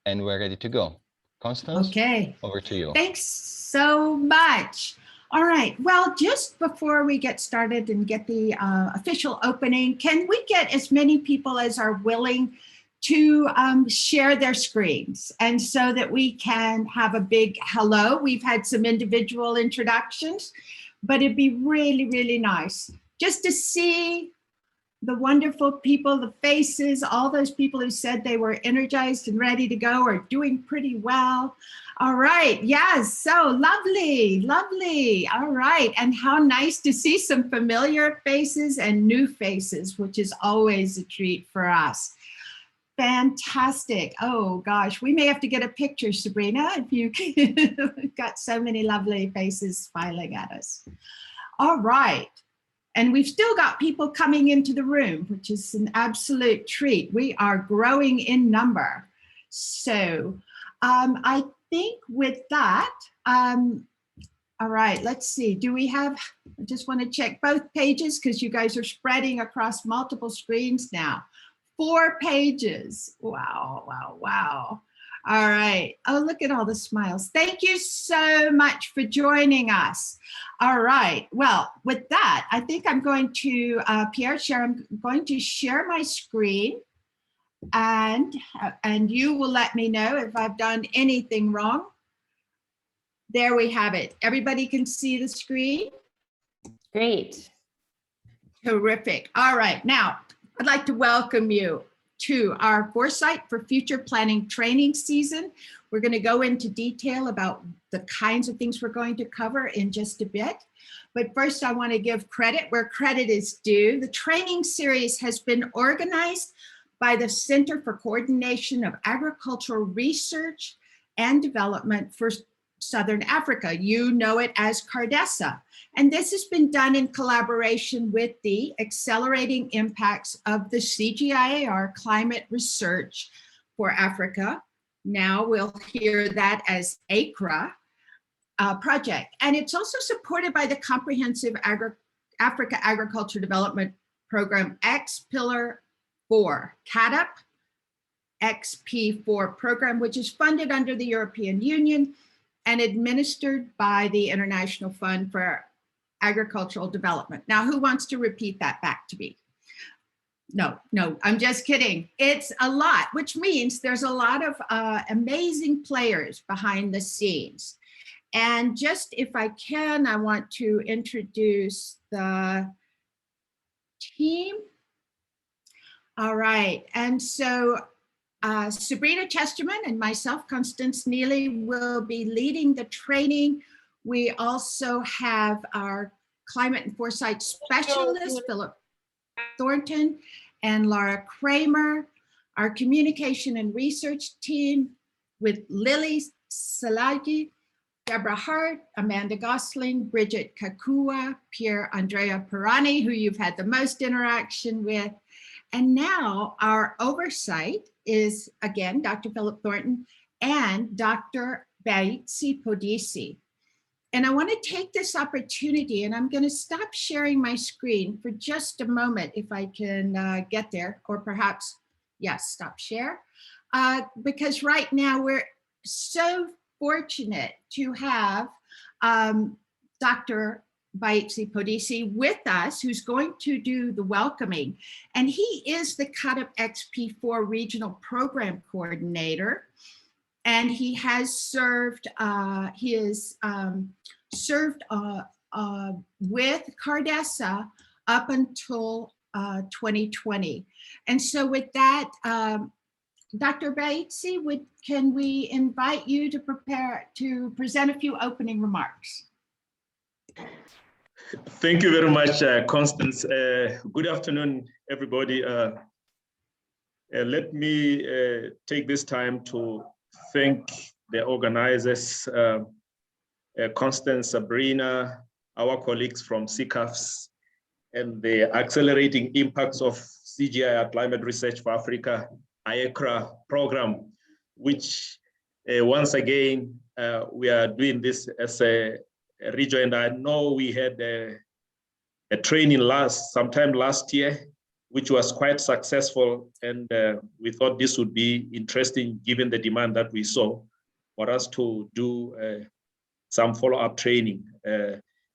and we're ready to go. Constance, okay. over to you. Thanks so much. All right, well, just before we get started and get the official opening, can we get as many people as are willing to share their screens, and so that we can have a big hello? We've had some individual introductions, but it'd be really, really nice just to see the wonderful people, the faces, all those people who said they were energized and ready to go are doing pretty well. All right, yes, so lovely, lovely. All right, and how nice to see some familiar faces and new faces, which is always a treat for us. Fantastic. Oh gosh, we may have to get a picture, Sabrina, if you we've got so many lovely faces smiling at us. All right. And we've still got people coming into the room, which is an absolute treat. We are growing in number. So I think with that, all right, let's see. Do we have, I just want to check both pages because you guys are spreading across multiple screens now. 4 pages. Wow, wow, wow. All right. Oh, look at all the smiles. Thank you so much for joining us. All right. Well, with that, I think I'm going to, Pierre, I'm going to share my screen, and you will let me know if I've done anything wrong. There we have it. Everybody can see the screen? Great. Terrific. All right. Now, I'd like to welcome you to our Foresight for Future Planning training season. We're going to go into detail about the kinds of things we're going to cover in just a bit. But first, I want to give credit where credit is due. The training series has been organized by the Center for Coordination of Agricultural Research and Development for Southern Africa. You know it as CARDESA. And this has been done in collaboration with the Accelerating Impacts of the CGIAR Climate Research for Africa. Now we'll hear that as ACRA project. And it's also supported by the Comprehensive Africa Agriculture Development Program X Pillar 4, CADP XP4 program, which is funded under the European Union and administered by the International Fund for Agricultural Development. Now, who wants to repeat that back to me? No, I'm just kidding. It's a lot, which means there's a lot of amazing players behind the scenes. And just if I can, I want to introduce the team. All right, and so Sabrina Chesterman and myself, Constance Neely, will be leading the training. We also have our climate and foresight specialist, Philip Thornton and Laura Kramer, our communication and research team with Lily Salagi, Deborah Hart, Amanda Gosling, Bridget Kakua, Pierre Andrea Pirani, who you've had the most interaction with. And now our oversight is, again, Dr. Philip Thornton and Dr. Baitsi Podisi. And I want to take this opportunity, and I'm going to stop sharing my screen for just a moment, if I can get there, or perhaps, yes, stop share. Because right now we're so fortunate to have Dr. Baitsi Podisi with us, who's going to do the welcoming. And he is the CADP XP4 Regional Program Coordinator. And he has served, with CARDESA up until 2020. And so with that, Dr. Baitsi, can we invite you to present a few opening remarks? Thank you very much, Constance. Good afternoon, everybody. Let me take this time to thank the organizers, Constance, Sabrina, our colleagues from CCAFS, and the Accelerating Impacts of CGIAR Climate Research for Africa, IACRA program, which once again, we are doing this as a region. And I know we had a training sometime last year which was quite successful. And we thought this would be interesting given the demand that we saw for us to do some follow-up training.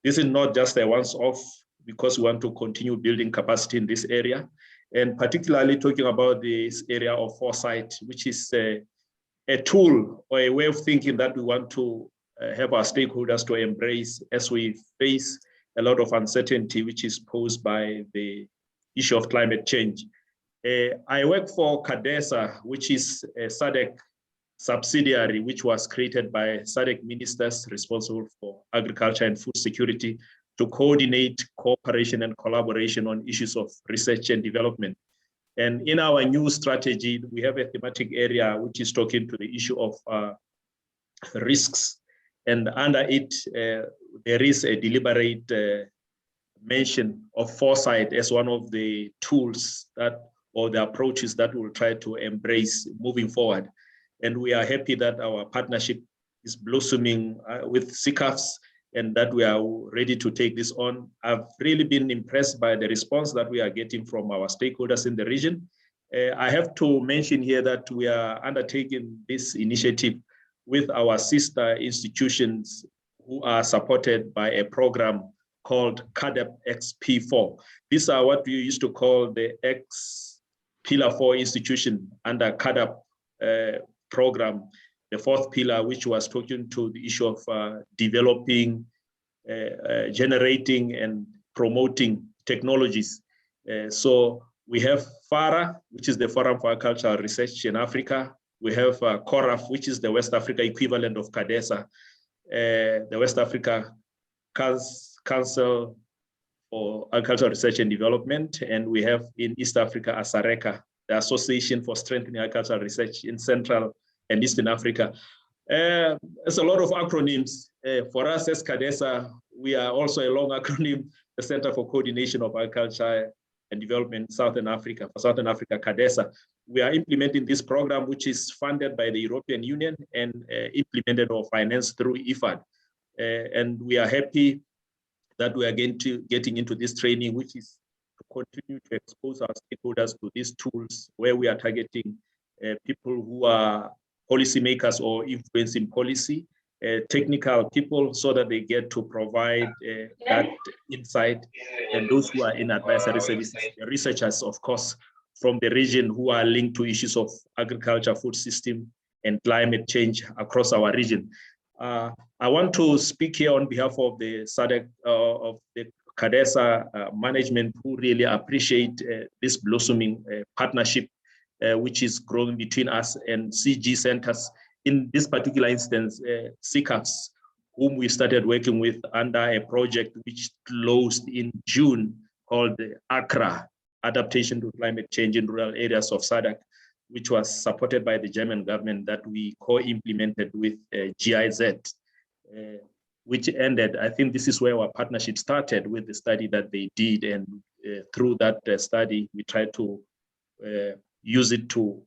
This is not just a once-off, because we want to continue building capacity in this area, and particularly talking about this area of foresight, which is a tool or a way of thinking that we want to have our stakeholders to embrace as we face a lot of uncertainty, which is posed by the issue of climate change. I work for CADESA, which is a SADC subsidiary, which was created by SADC ministers responsible for agriculture and food security to coordinate cooperation and collaboration on issues of research and development. And in our new strategy, we have a thematic area which is talking to the issue of risks. And under it, there is a deliberate mention of foresight as one of the tools that, or the approaches that we'll try to embrace moving forward. And we are happy that our partnership is blossoming with CCAFs, and that we are ready to take this on. I've really been impressed by the response that we are getting from our stakeholders in the region. I have to mention here that we are undertaking this initiative with our sister institutions who are supported by a program called CADEP XP4. These are what we used to call the X Pillar 4 institution under CADEP program, the fourth pillar, which was talking to the issue of developing, generating and promoting technologies. So we have FARA, which is the Forum for Agricultural Research in Africa. We have CORAF, which is the West Africa equivalent of CADESA, the West Africa Council for Agricultural Research and Development. And we have in East Africa, ASARECA, the Association for Strengthening Agricultural Research in Central and Eastern Africa. There's a lot of acronyms. For us as CADESA, we are also a long acronym, the Center for Coordination of Agriculture and Development in Southern Africa, for Southern Africa, CADESA. We are implementing this program, which is funded by the European Union and implemented or financed through IFAD. And we are happy that we are getting into this training, which is to continue to expose our stakeholders to these tools, where we are targeting people who are policymakers or influencing policy, technical people, so that they get to provide that insight, and those who are in advisory services, researchers, of course, from the region who are linked to issues of agriculture, food system, and climate change across our region. I want to speak here on behalf of the SADC, of the CADESA management, who really appreciate this blossoming partnership, which is growing between us and CG centers. In this particular instance, CCAFs, whom we started working with under a project which closed in June called the ACRA, Adaptation to Climate Change in Rural Areas of SADC, which was supported by the German government, that we co-implemented with GIZ, which ended. I think this is where our partnership started, with the study that they did. And through that study, we tried to use it to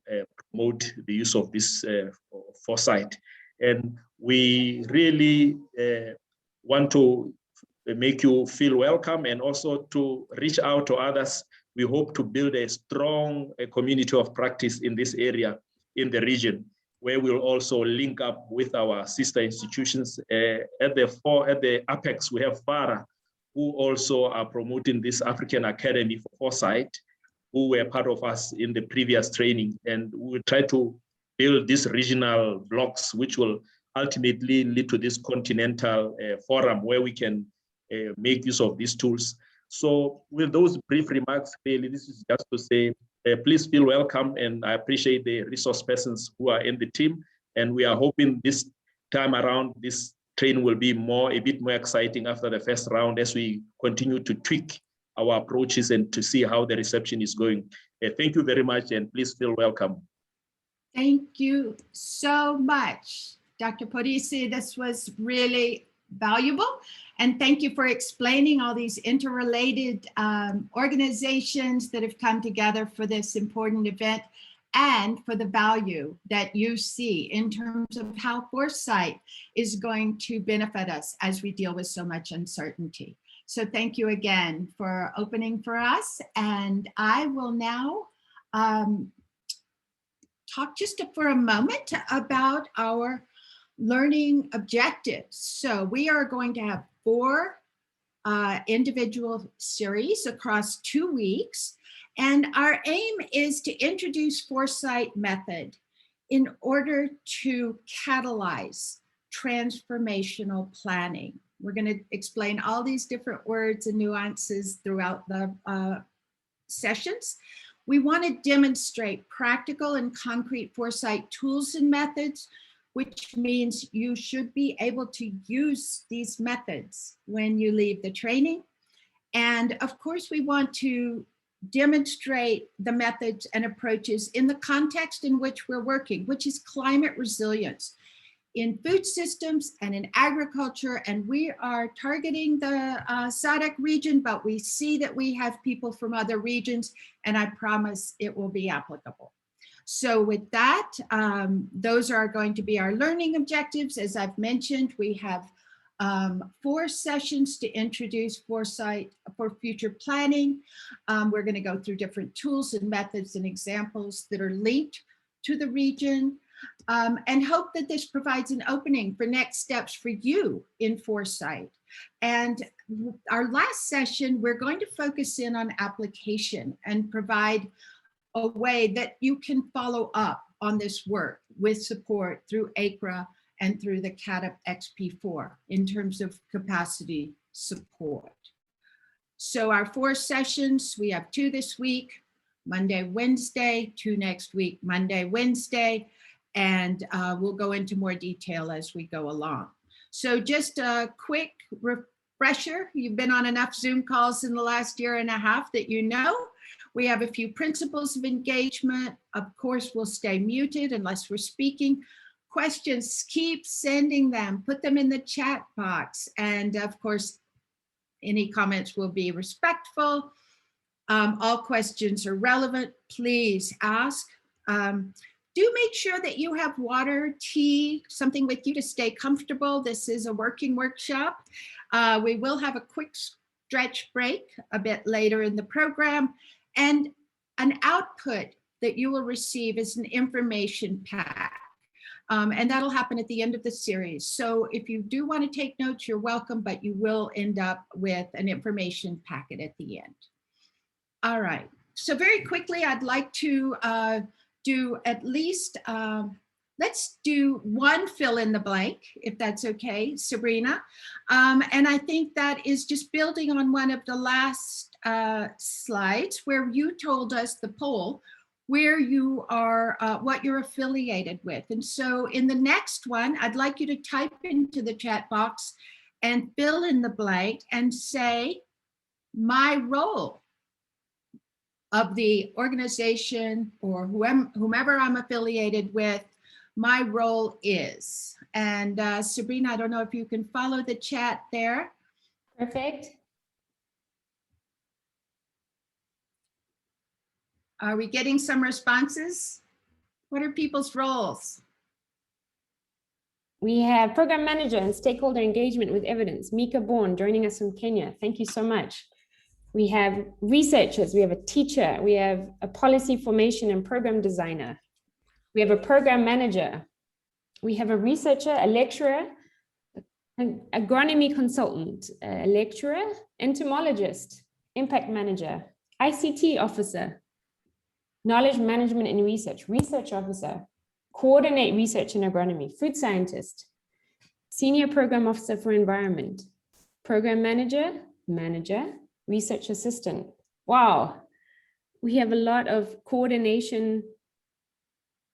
promote the use of this foresight. And we really want to make you feel welcome, and also to reach out to others. We hope to build a strong community of practice in this area in the region, where we'll also link up with our sister institutions. At the apex, we have FARA, who also are promoting this African Academy for Foresight, who were part of us in the previous training. And we will try to build these regional blocks, which will ultimately lead to this continental forum, where we can make use of these tools. So with those brief remarks, really, this is just to say, please feel welcome, and I appreciate the resource persons who are in the team. And we are hoping this time around, this training will be a bit more exciting after the first round, as we continue to tweak our approaches and to see how the reception is going. Thank you very much, and please feel welcome. Thank you so much, Dr. Porisi. This was really valuable. And thank you for explaining all these interrelated organizations that have come together for this important event, and for the value that you see in terms of how foresight is going to benefit us as we deal with so much uncertainty. So thank you again for opening for us. And I will now talk just for a moment about our learning objectives. So we are going to have 4 individual series across 2 weeks. And our aim is to introduce Foresight method in order to catalyze transformational planning. We're going to explain all these different words and nuances throughout the sessions. We want to demonstrate practical and concrete Foresight tools and methods, which means you should be able to use these methods when you leave the training. And of course, we want to demonstrate the methods and approaches in the context in which we're working, which is climate resilience in food systems and in agriculture. And we are targeting the SADC region, but we see that we have people from other regions, and I promise it will be applicable. So with that, those are going to be our learning objectives. As I've mentioned, we have 4 sessions to introduce Foresight for future planning. We're going to go through different tools and methods and examples that are linked to the region, and hope that this provides an opening for next steps for you in Foresight. And our last session, we're going to focus in on application and provide a way that you can follow up on this work with support through ACRA and through the CADP XP4 in terms of capacity support. So our 4 sessions, we have 2 this week, Monday, Wednesday, 2 next week, Monday, Wednesday, and we'll go into more detail as we go along. So just a quick refresher, you've been on enough Zoom calls in the last 1.5 years that you know. We have a few principles of engagement. Of course, we'll stay muted unless we're speaking. Questions, keep sending them, put them in the chat box. And of course, any comments will be respectful. All questions are relevant, please ask. Do make sure that you have water, tea, something with you to stay comfortable. This is a working workshop. We will have a quick stretch break a bit later in the program. And an output that you will receive is an information pack. And that'll happen at the end of the series. So if you do want to take notes, you're welcome, but you will end up with an information packet at the end. All right. So very quickly, I'd like to do at least, let's do 1 fill in the blank, if that's okay, Sabrina. And I think that is just building on one of the last slides where you told us the poll where you are, what you're affiliated with. And so in the next one, I'd like you to type into the chat box and fill in the blank and say my role of the organization or whomever I'm affiliated with, my role is. And Sabrina, I don't know if you can follow the chat there. Perfect. Are we getting some responses? What are people's roles? We have program manager and stakeholder engagement with evidence, Mika Bourne, joining us from Kenya. Thank you so much. We have researchers, we have a teacher, we have a policy formation and program designer. We have a program manager. We have a researcher, a lecturer, an agronomy consultant, a lecturer, entomologist, impact manager, ICT officer, knowledge management and research officer, coordinate research in agronomy, food scientist, senior program officer for environment, program manager, research assistant. Wow, we have a lot of coordination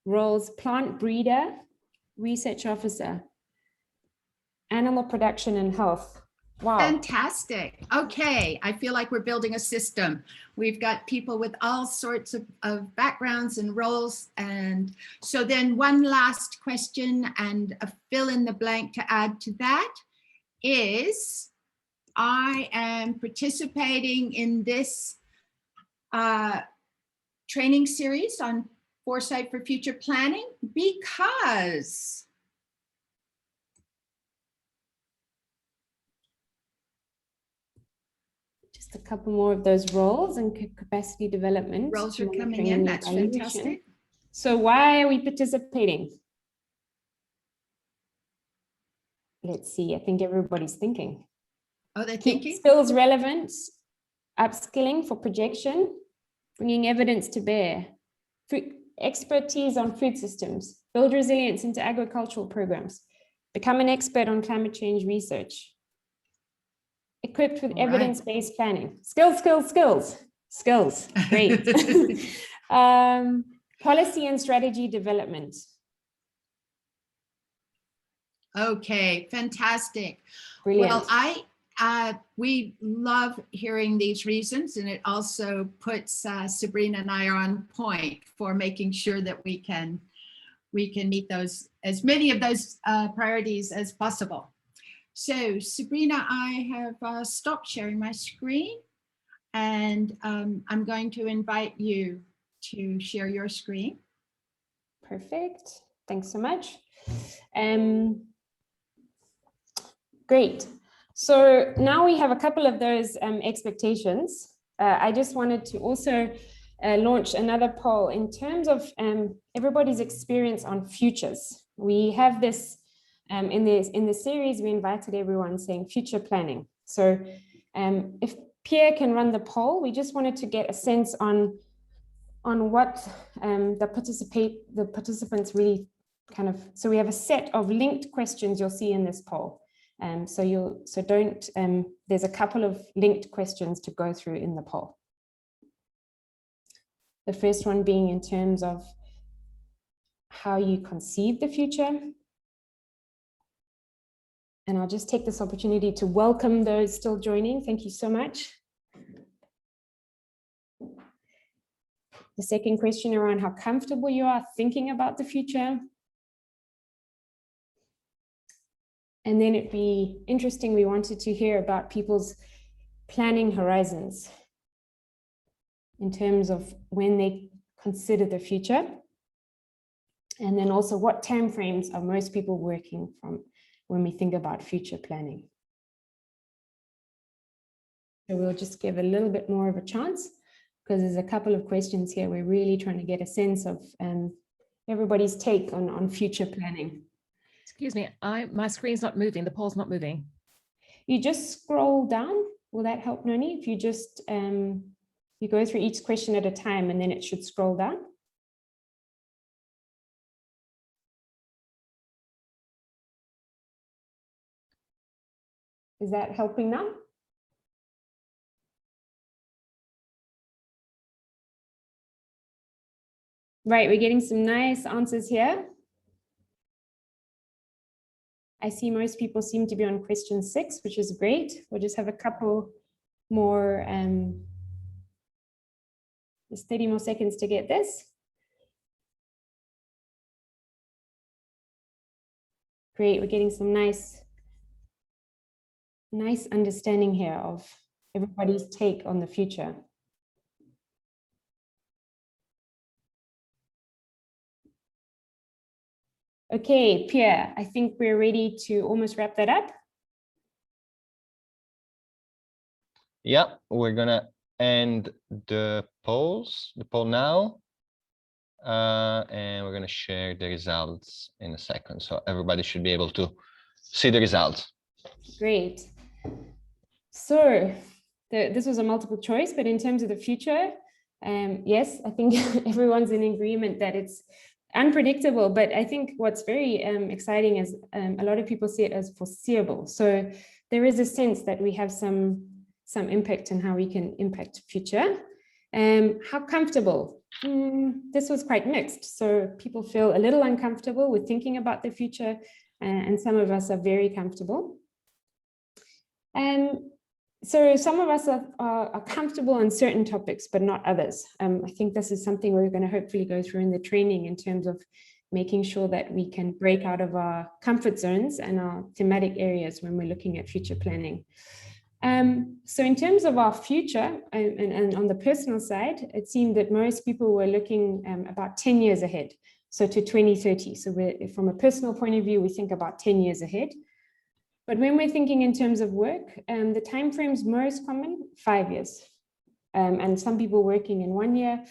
roles, plant breeder, research officer, animal production and health. Wow. Fantastic. Okay, I feel like we're building a system. We've got people with all sorts of backgrounds and roles. And so then one last question and a fill in the blank to add to that is, I am participating in this training series on Foresight for Future Planning because a couple more of those roles and capacity development. Roles are coming monitoring in. and That's evaluation. fantastic. So why are we participating? Let's see, I think everybody's thinking. Oh, they're Keep thinking? skills relevant, upskilling for projection, bringing evidence to bear, expertise on food systems, build resilience into agricultural programs, become an expert on climate change research, equipped with All right. evidence-based planning, skills, great. Policy and strategy development. Okay, fantastic. Brilliant. Well, we love hearing these reasons, and it also puts Sabrina and I on point for making sure that we can meet those, as many of those priorities as possible. So Sabrina, I have stopped sharing my screen, and I'm going to invite you to share your screen. Perfect. Thanks so much. Great. So now we have a couple of those expectations. I just wanted to also launch another poll in terms of everybody's experience on futures. We have this in the series, we invited everyone saying future planning. So if Pierre can run the poll, we just wanted to get a sense on what the participants really kind of, so we have a set of linked questions you'll see in this poll. There's a couple of linked questions to go through in the poll. The first one being in terms of how you conceive the future. And I'll just take this opportunity to welcome those still joining. Thank you so much. The second question around how comfortable you are thinking about the future. And then it'd be interesting, we wanted to hear about people's planning horizons in terms of when they consider the future. And then also what timeframes are most people working from when we think about future planning. So we'll just give a little bit more of a chance because there's a couple of questions here. We're really trying to get a sense of everybody's take on future planning. Excuse me, my screen's not moving, the poll's not moving. You just scroll down. Will that help, Noni? If you just, you go through each question at a time and then it should scroll down. Is that helping now? Right, we're getting some nice answers here. I see most people seem to be on question 6, which is great. We'll just have a couple more, just 30 more seconds to get this. Great, we're getting some nice understanding here of everybody's take on the future. Okay, Pierre, I think we're ready to almost wrap that up. Yeah, we're gonna end the poll now. And we're gonna share the results in a second. So everybody should be able to see the results. Great. So this was a multiple choice, but in terms of the future, yes, I think everyone's in agreement that it's unpredictable, but I think what's very exciting is a lot of people see it as foreseeable. So there is a sense that we have some impact on how we can impact future. How comfortable? This was quite mixed. So people feel a little uncomfortable with thinking about the future, and some of us are very comfortable. So some of us are comfortable on certain topics, but not others. I think this is something we're going to hopefully go through in the training in terms of making sure that we can break out of our comfort zones and our thematic areas when we're looking at future planning. So in terms of our future and on the personal side, it seemed that most people were looking about 10 years ahead, so to 2030. So from a personal point of view, we think about 10 years ahead. But when we're thinking in terms of work, the timeframes most common, 5 years. And some people working in 1 year,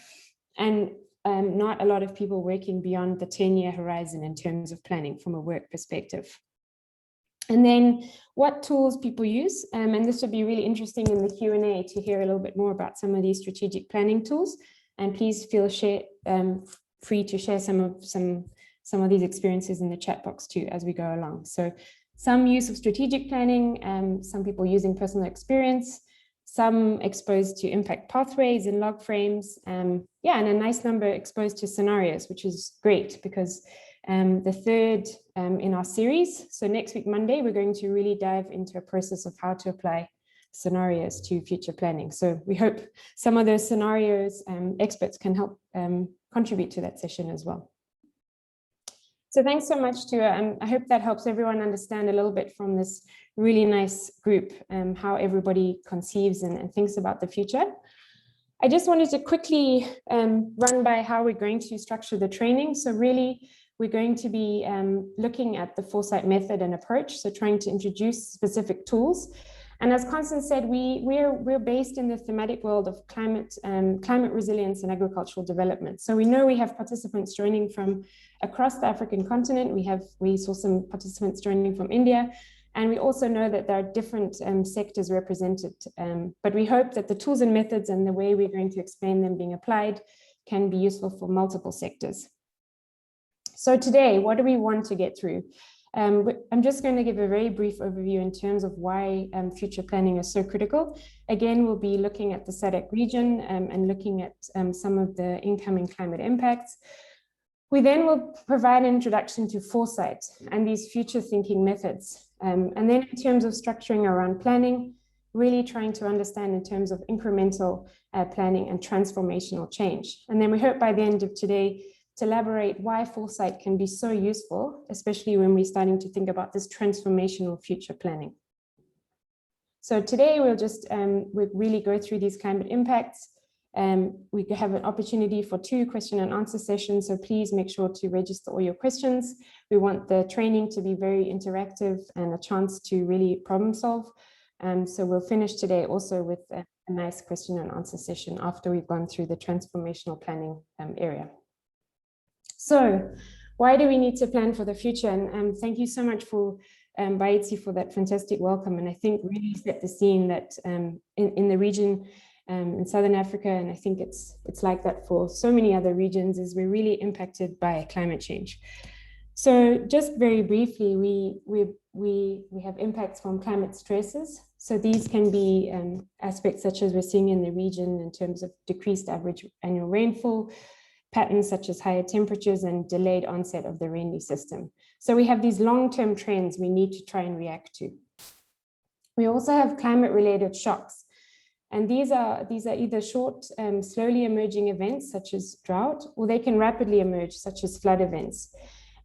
and not a lot of people working beyond the 10-year horizon in terms of planning from a work perspective. And then what tools people use, and this would be really interesting in the Q&A to hear a little bit more about some of these strategic planning tools. And please feel free to share some of these experiences in the chat box too as we go along. So some use of strategic planning, some people using personal experience, some exposed to impact pathways and log frames, and a nice number exposed to scenarios, which is great because the third in our series. So next week, Monday, we're going to really dive into a process of how to apply scenarios to future planning. So we hope some of those scenarios experts can help contribute to that session as well. So thanks so much, Tua. I hope that helps everyone understand a little bit from this really nice group how everybody conceives and thinks about the future. I just wanted to quickly run by how we're going to structure the training. So really, we're going to be looking at the Foresight method and approach, so trying to introduce specific tools. And as Constance said, we're based in the thematic world of climate resilience and agricultural development. So we know we have participants joining from across the African continent. We saw some participants joining from India, and we also know that there are different sectors represented. But we hope that the tools and methods and the way we're going to explain them being applied can be useful for multiple sectors. So today, what do we want to get through? I'm just going to give a very brief overview in terms of why future planning is so critical. Again, we'll be looking at the SADC region and looking at some of the incoming climate impacts. We then will provide an introduction to Foresight and these future thinking methods. And then in terms of structuring around planning, really trying to understand in terms of incremental planning and transformational change. And then we hope by the end of today to elaborate why Foresight can be so useful, especially when we're starting to think about this transformational future planning. So today we'll just we'll really go through these climate impacts. We have an opportunity for 2 question and answer sessions, so please make sure to register all your questions. We want the training to be very interactive and a chance to really problem solve. So we'll finish today also with a nice question and answer session after we've gone through the transformational planning area. So why do we need to plan for the future? And thank you so much for Baitsi for that fantastic welcome. And I think really set the scene that in the region in Southern Africa, and I think it's like that for so many other regions, is we're really impacted by climate change. So just very briefly, we have impacts from climate stresses. So these can be aspects such as we're seeing in the region in terms of decreased average annual rainfall, patterns such as higher temperatures and delayed onset of the rainy system. So we have these long-term trends we need to try and react to. We also have climate-related shocks. And these are either short, slowly emerging events such as drought, or they can rapidly emerge such as flood events.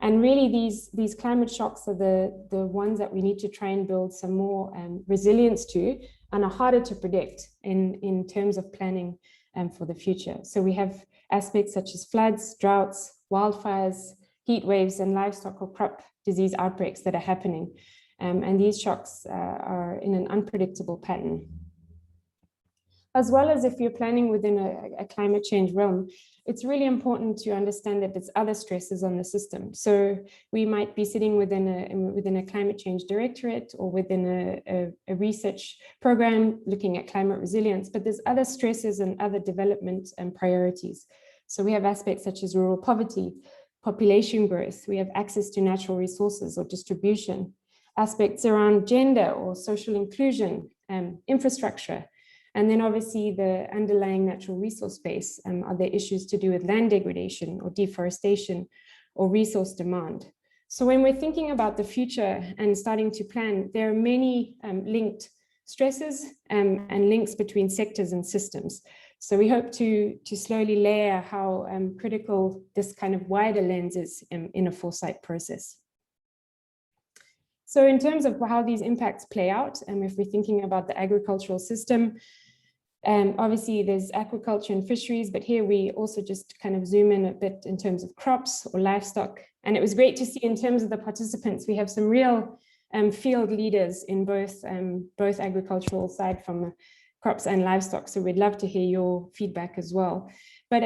And really these climate shocks are the ones that we need to try and build some more resilience to and are harder to predict in terms of planning for the future. So we have aspects such as floods, droughts, wildfires, heat waves, and livestock or crop disease outbreaks that are happening. And these shocks are in an unpredictable pattern. As well as if you're planning within a climate change realm, it's really important to understand that there's other stresses on the system. So we might be sitting within a climate change directorate or within a research program looking at climate resilience, but there's other stresses and other development and priorities. So we have aspects such as rural poverty, population growth, we have access to natural resources or distribution, aspects around gender or social inclusion, infrastructure. And then obviously the underlying natural resource base, are there issues to do with land degradation or deforestation or resource demand? So when we're thinking about the future and starting to plan, there are many linked stresses and links between sectors and systems. So we hope to slowly layer how critical this kind of wider lens is in a Foresight process. So in terms of how these impacts play out, and if we're thinking about the agricultural system, obviously there's aquaculture and fisheries, but here we also just kind of zoom in a bit in terms of crops or livestock. And it was great to see in terms of the participants, we have some real field leaders in both agricultural side from crops and livestock. So we'd love to hear your feedback as well. But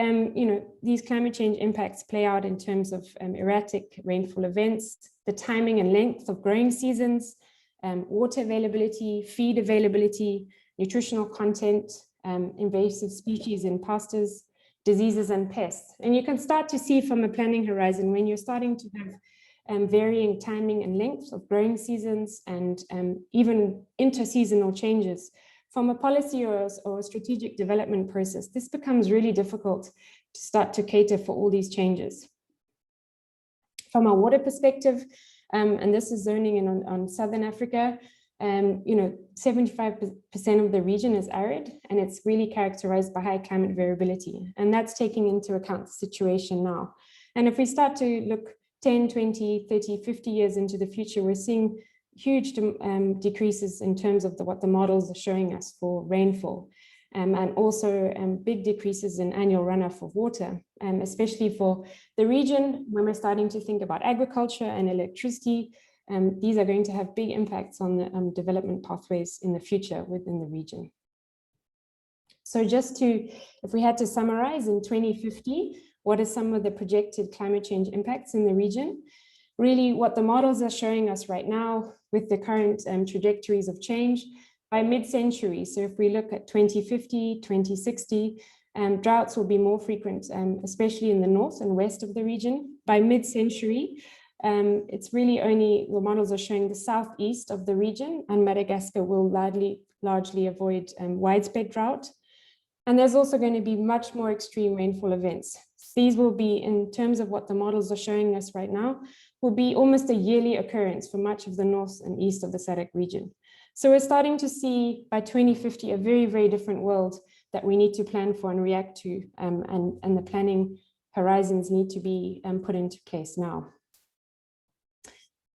these climate change impacts play out in terms of erratic rainfall events, the timing and length of growing seasons, water availability, feed availability, nutritional content, invasive species in pastures, diseases and pests. And you can start to see from a planning horizon when you're starting to have varying timing and lengths of growing seasons and even interseasonal changes. From a policy or a strategic development process, this becomes really difficult to start to cater for all these changes. From a water perspective, and this is zoning in on Southern Africa, 75% of the region is arid, and it's really characterized by high climate variability. And that's taking into account the situation now. And if we start to look 10, 20, 30, 50 years into the future, we're seeing huge decreases in terms of what the models are showing us for rainfall, and also big decreases in annual runoff of water, especially for the region when we're starting to think about agriculture and electricity. These are going to have big impacts on the development pathways in the future within the region. So if we had to summarize in 2050, what are some of the projected climate change impacts in the region? Really what the models are showing us right now with the current trajectories of change by mid-century. So if we look at 2050, 2060, droughts will be more frequent, especially in the north and west of the region. By mid-century, it's really only, the models are showing the southeast of the region, and Madagascar will largely avoid widespread drought. And there's also going to be much more extreme rainfall events. These will be, in terms of what the models are showing us right now, will be almost a yearly occurrence for much of the north and east of the SADC region. So we're starting to see by 2050 a very, very different world that we need to plan for and react to, and the planning horizons need to be put into place now.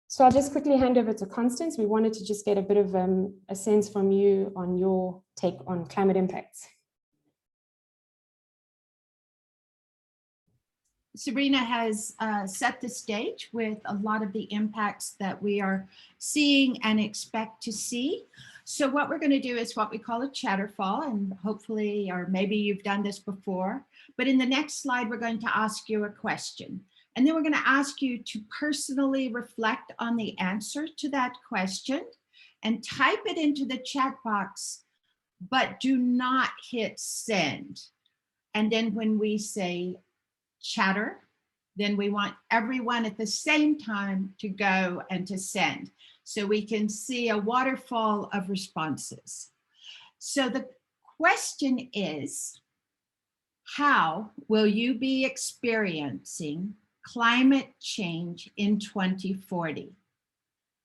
So I'll just quickly hand over to Constance. We wanted to just get a bit of a sense from you on your take on climate impacts. Sabrina has set the stage with a lot of the impacts that we are seeing and expect to see. So what we're going to do is what we call a chatterfall, and hopefully, or maybe you've done this before, but in the next slide, we're going to ask you a question. And then we're going to ask you to personally reflect on the answer to that question and type it into the chat box, but do not hit send. And then when we say chatter, then we want everyone at the same time to go and to send, so we can see a waterfall of responses. So the question is, how will you be experiencing climate change in 2040?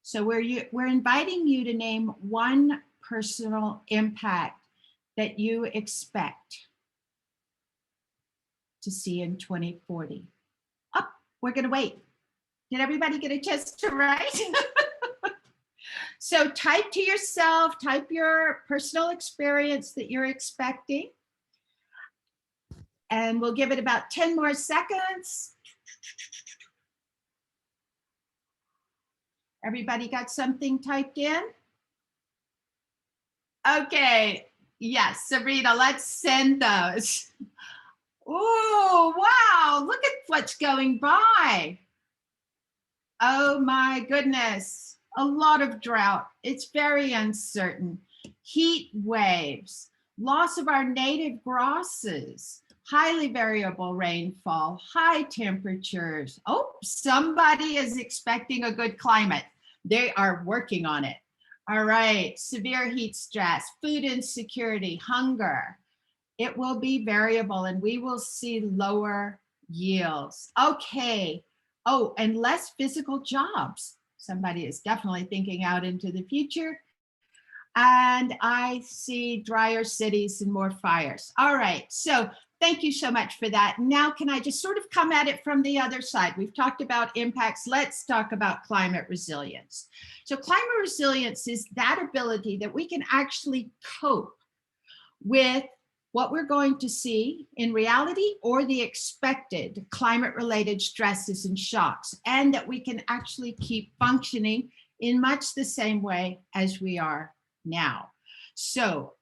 So we're inviting you to name one personal impact that you expect to see in 2040. Oh, we're going to wait. Did everybody get a chance to write? So type to yourself, type your personal experience that you're expecting. And we'll give it about 10 more seconds. Everybody got something typed in? Okay, yes, Sabrina, let's send those. Oh, wow, look at what's going by. Oh my goodness, a lot of drought. It's very uncertain. Heat waves, loss of our native grasses, highly variable rainfall, high temperatures. Oh, somebody is expecting a good climate. They are working on it. All right, severe heat stress, food insecurity, hunger. It will be variable and we will see lower yields. Okay. Oh, and less physical jobs. Somebody is definitely thinking out into the future. And I see drier cities and more fires. All right. So thank you so much for that. Now, can I just sort of come at it from the other side? We've talked about impacts. Let's talk about climate resilience. So climate resilience is that ability that we can actually cope with what we're going to see in reality or the expected climate-related stresses and shocks, and that we can actually keep functioning in much the same way as we are now. So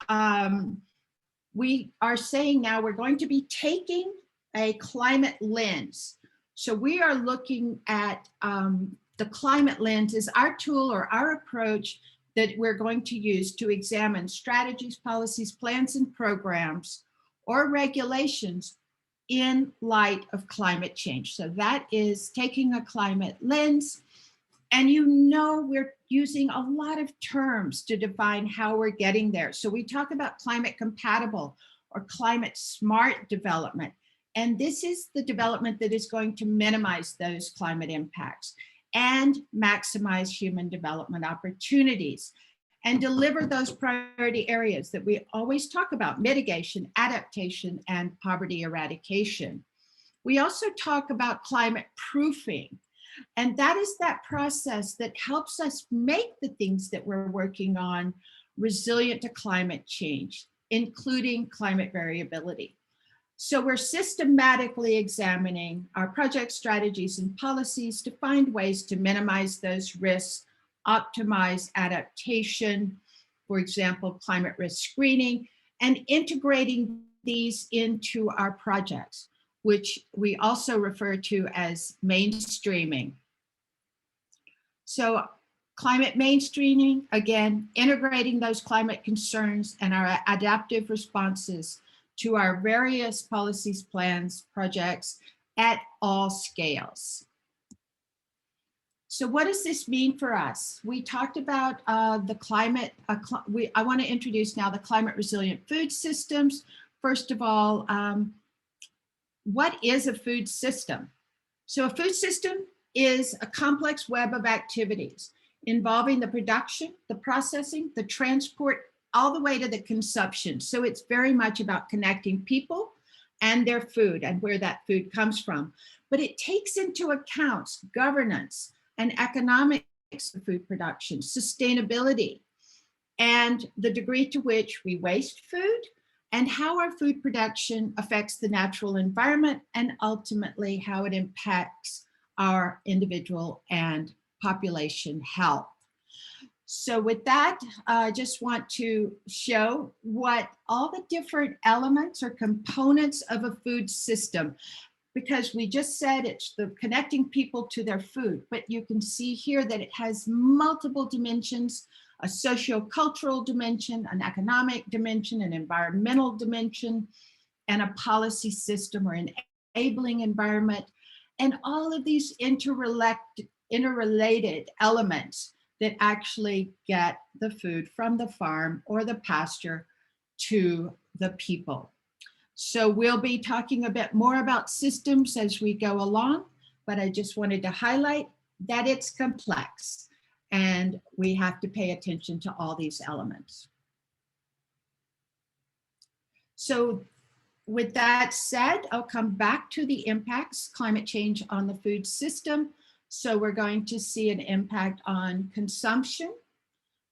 we are saying now we're going to be taking a climate lens. So we are looking at the climate lens as our tool or our approach that we're going to use to examine strategies, policies, plans, and programs or regulations in light of climate change. So that is taking a climate lens. And you know, we're using a lot of terms to define how we're getting there. So we talk about climate compatible or climate smart development. And this is the development that is going to minimize those climate impacts and maximize human development opportunities and deliver those priority areas that we always talk about: mitigation, adaptation, and poverty eradication. We also talk about climate proofing. And that is that process that helps us make the things that we're working on resilient to climate change, including climate variability. So we're systematically examining our project strategies and policies to find ways to minimize those risks, optimize adaptation, for example, climate risk screening, and integrating these into our projects, which we also refer to as mainstreaming. So climate mainstreaming, again, integrating those climate concerns and our adaptive responses to our various policies, plans, projects at all scales. So what does this mean for us? We talked about the climate, I want to introduce now the climate resilient food systems. First of all, what is a food system? So a food system is a complex web of activities involving the production, the processing, the transport, all the way to the consumption. So it's very much about connecting people and their food and where that food comes from. But it takes into account governance and economics of food production, sustainability, and the degree to which we waste food, and how our food production affects the natural environment, and ultimately how it impacts our individual and population health. So with that, I just want to show what all the different elements or components of a food system, because we just said it's the connecting people to their food, but you can see here that it has multiple dimensions: a socio-cultural dimension, an economic dimension, an environmental dimension, and a policy system or enabling environment. And all of these interrelated elements that actually get the food from the farm or the pasture to the people. So we'll be talking a bit more about systems as we go along, but I just wanted to highlight that it's complex and we have to pay attention to all these elements. So with that said, I'll come back to the impacts, climate change on the food system. So we're going to see an impact on consumption,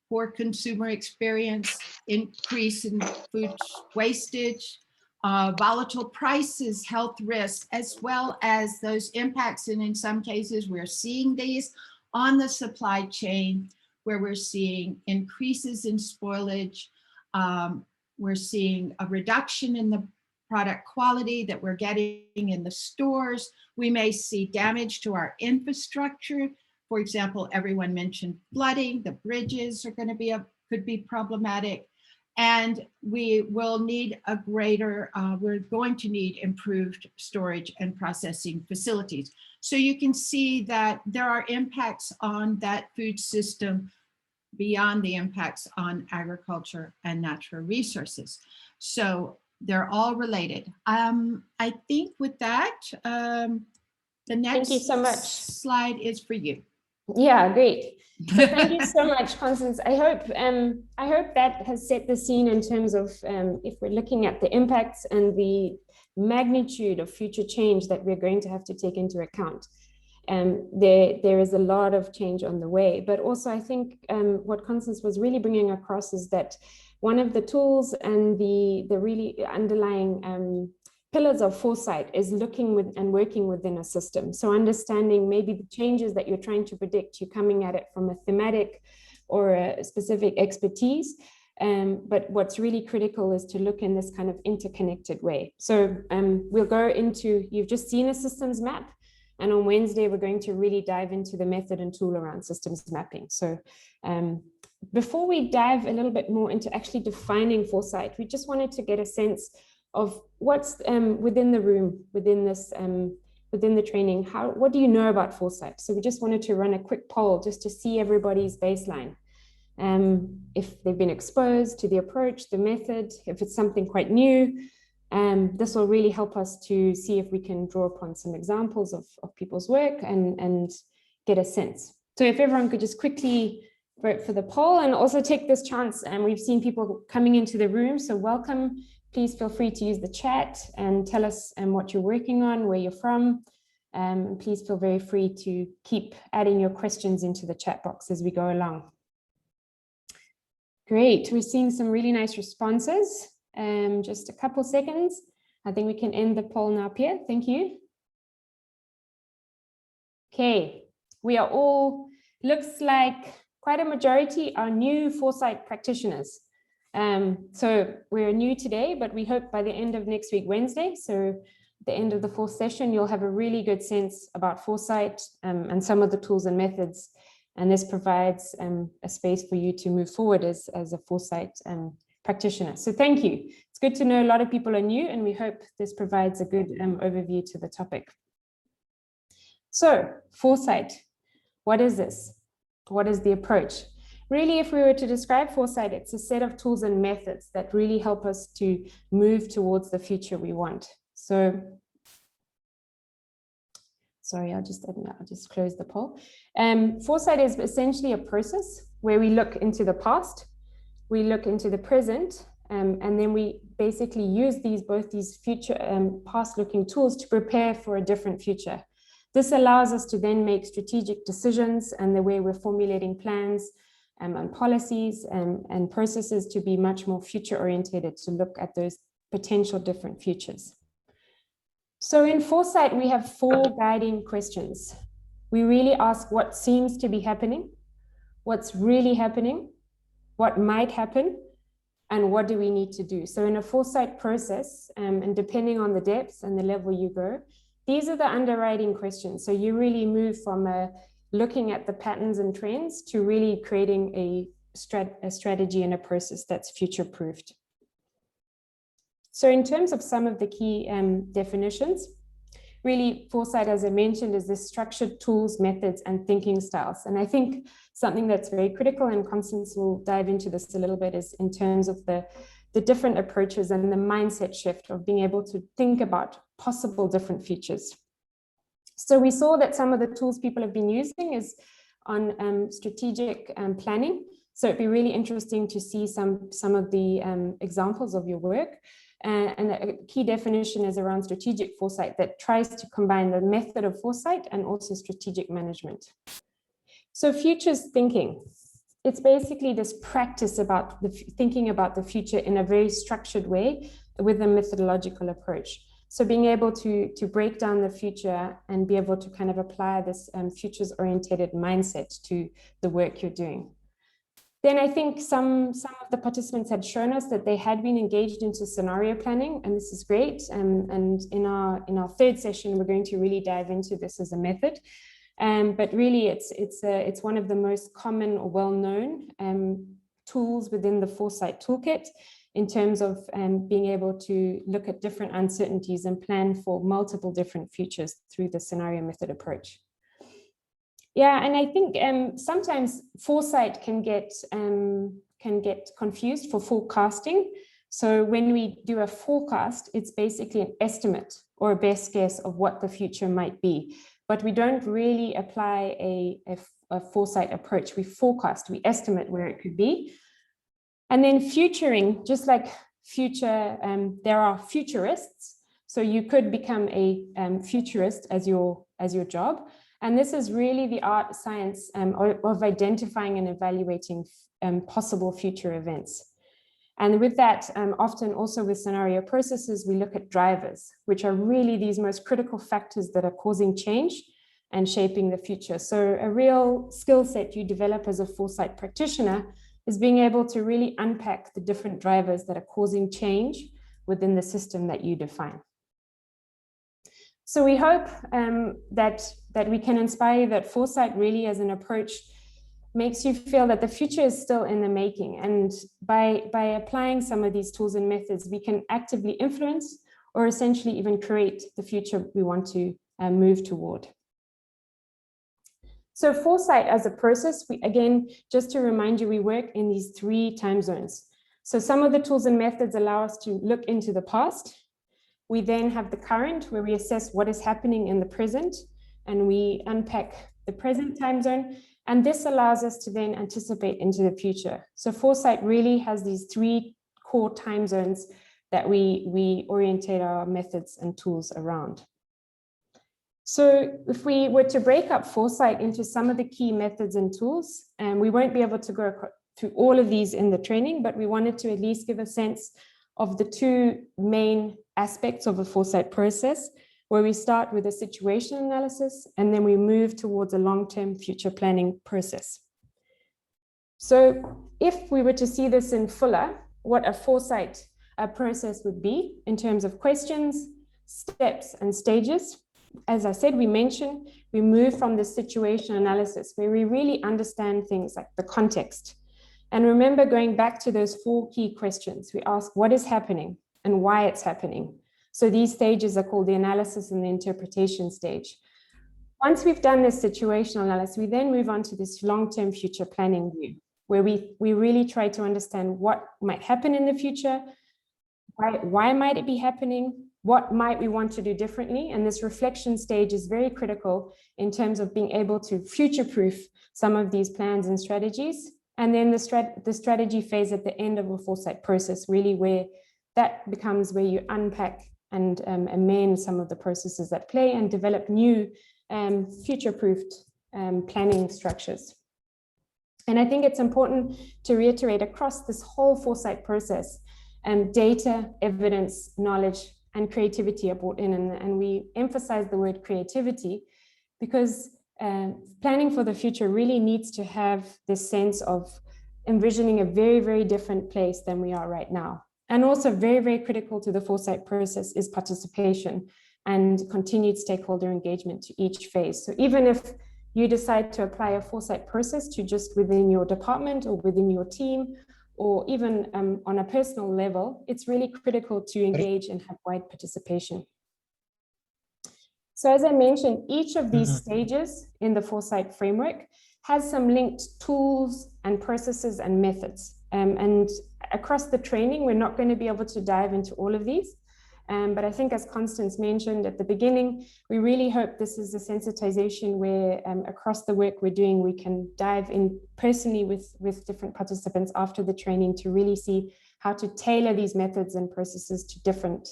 poor consumer experience, increase in food wastage, volatile prices, health risks, as well as those impacts. And in some cases, we're seeing these on the supply chain, where we're seeing increases in spoilage. We're seeing a reduction in the product quality that we're getting in the stores. We may see damage to our infrastructure. For example, everyone mentioned flooding. The bridges are going to could be problematic. And we will need a greater, we're going to need improved storage and processing facilities. So you can see that there are impacts on that food system beyond the impacts on agriculture and natural resources. So they're all related. I think with that, the next Thank you so much. slide is for you. Yeah, great. So thank you so much, Constance. I hope that has set the scene in terms of if we're looking at the impacts and the magnitude of future change that we're going to have to take into account. There is a lot of change on the way, but also I think what Constance was really bringing across is that one of the tools and the really underlying pillars of foresight is looking with and working within a system. So understanding maybe the changes that you're trying to predict, you're coming at it from a thematic or a specific expertise. But what's really critical is to look in this kind of interconnected way. So we'll go into, you've just seen a systems map. And on Wednesday, we're going to really dive into the method and tool around systems mapping. So before we dive a little bit more into actually defining foresight, we just wanted to get a sense of what's within the room, within this, within the training. What do you know about foresight? So we just wanted to run a quick poll just to see everybody's baseline. If they've been exposed to the approach, the method, if it's something quite new. This will really help us to see if we can draw upon some examples of people's work and get a sense. So if everyone could just quickly vote for the poll and also take this chance, and we've seen people coming into the room, so welcome. Please feel free to use the chat and tell us what you're working on, where you're from. And please feel very free to keep adding your questions into the chat box as we go along. Great, we're seeing some really nice responses. Just a couple seconds. I think we can end the poll now, Pierre. Thank you. Okay, we are all, looks like quite a majority are new Foresight practitioners. So we're new today, but we hope by the end of next week, Wednesday, so the end of the 4th session, you'll have a really good sense about Foresight and some of the tools and methods. And this provides a space for you to move forward as a Foresight practitioner. So thank you. It's good to know a lot of people are new, and we hope this provides a good overview to the topic. So Foresight, what is this? What is the approach? Really, if we were to describe Foresight, it's a set of tools and methods that really help us to move towards the future we want. So, sorry, I'll just close the poll. Foresight is essentially a process where we look into the past, we look into the present, and then we basically use both these future past-looking tools to prepare for a different future. This allows us to then make strategic decisions and the way we're formulating plans and policies and processes to be much more future-oriented, to look at those potential different futures. So in Foresight, we have 4 guiding questions. We really ask what seems to be happening, what's really happening, what might happen, and what do we need to do? So in a Foresight process, and depending on the depth and the level you go, these are the underwriting questions. So you really move from looking at the patterns and trends to really creating a strategy and a process that's future-proofed. So in terms of some of the key definitions, really Foresight, as I mentioned, is this structured tools, methods, and thinking styles. And I think something that's very critical, and Constance will dive into this a little bit, is in terms of the different approaches and the mindset shift of being able to think about possible different futures. So we saw that some of the tools people have been using is on strategic planning. So it'd be really interesting to see some of the examples of your work. And a key definition is around strategic foresight that tries to combine the method of foresight and also strategic management. So futures thinking, it's basically this practice about thinking about the future in a very structured way with a methodological approach. So being able to break down the future and be able to kind of apply this futures-oriented mindset to the work you're doing. Then I think some of the participants had shown us that they had been engaged into scenario planning, and this is great. And in our 3rd session, we're going to really dive into this as a method. But really, it's one of the most common or well-known tools within the Foresight toolkit in terms of being able to look at different uncertainties and plan for multiple different futures through the scenario method approach. Yeah, and I think sometimes Foresight can get confused for forecasting. So when we do a forecast, it's basically an estimate or a best guess of what the future might be. But we don't really apply a Foresight approach. We forecast, we estimate where it could be. And then futuring, just like future, there are futurists. So you could become a futurist as your job. And this is really the art science of identifying and evaluating possible future events. And with that, often also with scenario processes, we look at drivers, which are really these most critical factors that are causing change and shaping the future. So a real skill set you develop as a Foresight practitioner is being able to really unpack the different drivers that are causing change within the system that you define. So we hope that we can inspire you that Foresight really as an approach makes you feel that the future is still in the making. And by applying some of these tools and methods, we can actively influence or essentially even create the future we want to move toward. So Foresight as a process, again, just to remind you, we work in these 3 time zones. So some of the tools and methods allow us to look into the past. We then have the current, where we assess what is happening in the present, and we unpack the present time zone. And this allows us to then anticipate into the future. So Foresight really has these 3 core time zones that we orientate our methods and tools around. So if we were to break up Foresight into some of the key methods and tools, and we won't be able to go through all of these in the training, but we wanted to at least give a sense of the 2 main aspects of a Foresight process, where we start with a situation analysis and then we move towards a long-term future planning process. So if we were to see this in fuller, what a Foresight process would be in terms of questions, steps, and stages. As I said, we move from the situation analysis where we really understand things like the context. And remember, going back to those 4 key questions, we ask what is happening and why it's happening. So these stages are called the analysis and the interpretation stage. Once we've done this situational analysis, we then move on to this long-term future planning view, where we really try to understand what might happen in the future, why might it be happening, what might we want to do differently. And this reflection stage is very critical in terms of being able to future-proof some of these plans and strategies. And then the strategy phase at the end of a Foresight process, really where that becomes where you unpack and amend some of the processes at play and develop new future-proofed planning structures. And I think it's important to reiterate across this whole Foresight process, data, evidence, knowledge, and creativity are brought in. And we emphasize the word creativity because planning for the future really needs to have this sense of envisioning a very, very different place than we are right now. And also very, very critical to the Foresight process is participation and continued stakeholder engagement to each phase. So even if you decide to apply a Foresight process to just within your department or within your team, or even on a personal level, it's really critical to engage and have wide participation. So as I mentioned, each of these stages in the Foresight framework has some linked tools and processes and methods. And across the training, we're not going to be able to dive into all of these. But I think as Constance mentioned at the beginning, we really hope this is a sensitization where across the work we're doing, we can dive in personally with different participants after the training to really see how to tailor these methods and processes to different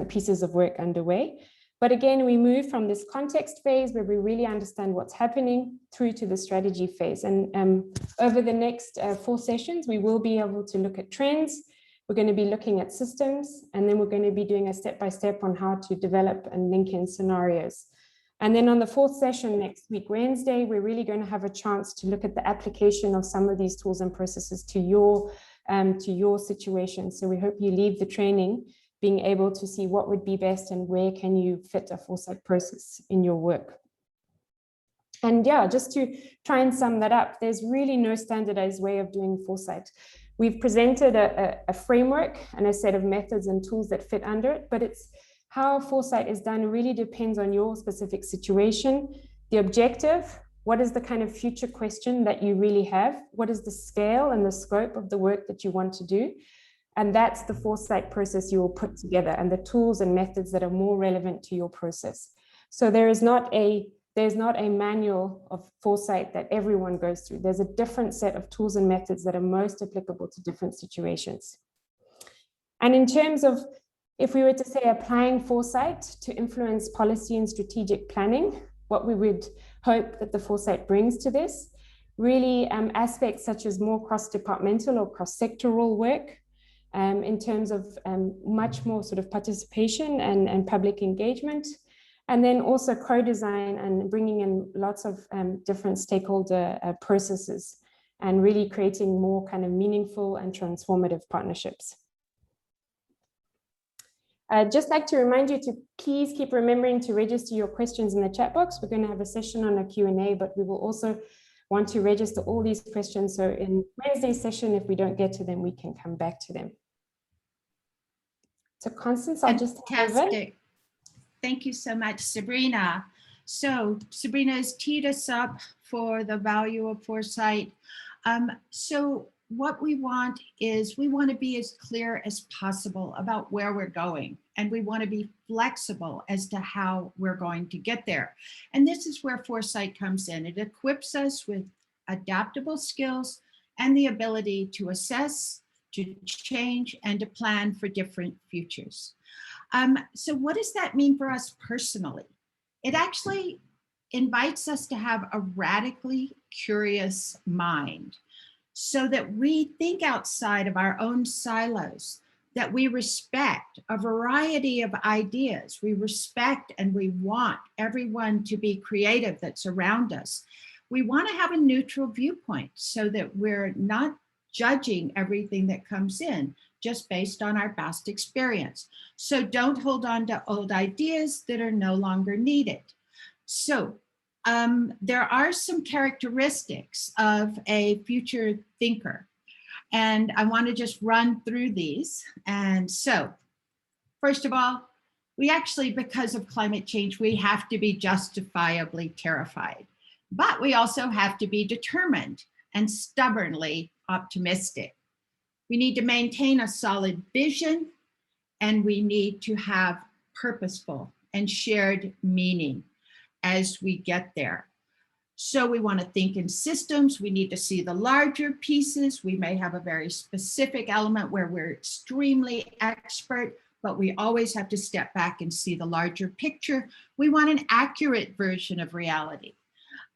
pieces of work underway. But again, we move from this context phase where we really understand what's happening through to the strategy phase. And over the next 4 sessions, we will be able to look at trends. We're going to be looking at systems, and then we're going to be doing a step-by-step on how to develop and link in scenarios. And then on the 4th session next week, Wednesday, we're really going to have a chance to look at the application of some of these tools and processes to your situation. So we hope you leave the training being able to see what would be best and where can you fit a Foresight process in your work. And yeah, just to try and sum that up, there's really no standardized way of doing Foresight. We've presented a framework and a set of methods and tools that fit under it, but it's how Foresight is done really depends on your specific situation, the objective, what is the kind of future question that you really have, what is the scale and the scope of the work that you want to do. And that's the Foresight process you will put together and the tools and methods that are more relevant to your process. So there's not a manual of Foresight that everyone goes through. There's a different set of tools and methods that are most applicable to different situations. And in terms of, if we were to say applying Foresight to influence policy and strategic planning, what we would hope that the Foresight brings to this, really aspects such as more cross-departmental or cross-sectoral work in terms of much more sort of participation and public engagement. And then also co-design and bringing in lots of different stakeholder processes and really creating more kind of meaningful and transformative partnerships. I'd just like to remind you to please keep remembering to register your questions in the chat box. We're going to have a session on a Q&A, but we will also want to register all these questions. So in Wednesday's session, if we don't get to them, we can come back to them. So Constance, I'll just hand over. Fantastic. Thank you so much, Sabrina. So Sabrina has teed us up for the value of foresight. So what we want is we want to be as clear as possible about where we're going, and we want to be flexible as to how we're going to get there. And this is where foresight comes in. It equips us with adaptable skills and the ability to assess, to change, and to plan for different futures. So what does that mean for us personally? It actually invites us to have a radically curious mind so that we think outside of our own silos, that we respect a variety of ideas. We respect and we want everyone to be creative that's around us. We want to have a neutral viewpoint so that we're not judging everything that comes in just based on our past experience. So don't hold on to old ideas that are no longer needed. So there are some characteristics of a future thinker, and I want to just run through these. And so, first of all, we actually, because of climate change, we have to be justifiably terrified, but we also have to be determined and stubbornly optimistic. We need to maintain a solid vision, and we need to have purposeful and shared meaning as we get there. So we want to think in systems. We need to see the larger pieces. We may have a very specific element where we're extremely expert, but we always have to step back and see the larger picture. We want an accurate version of reality.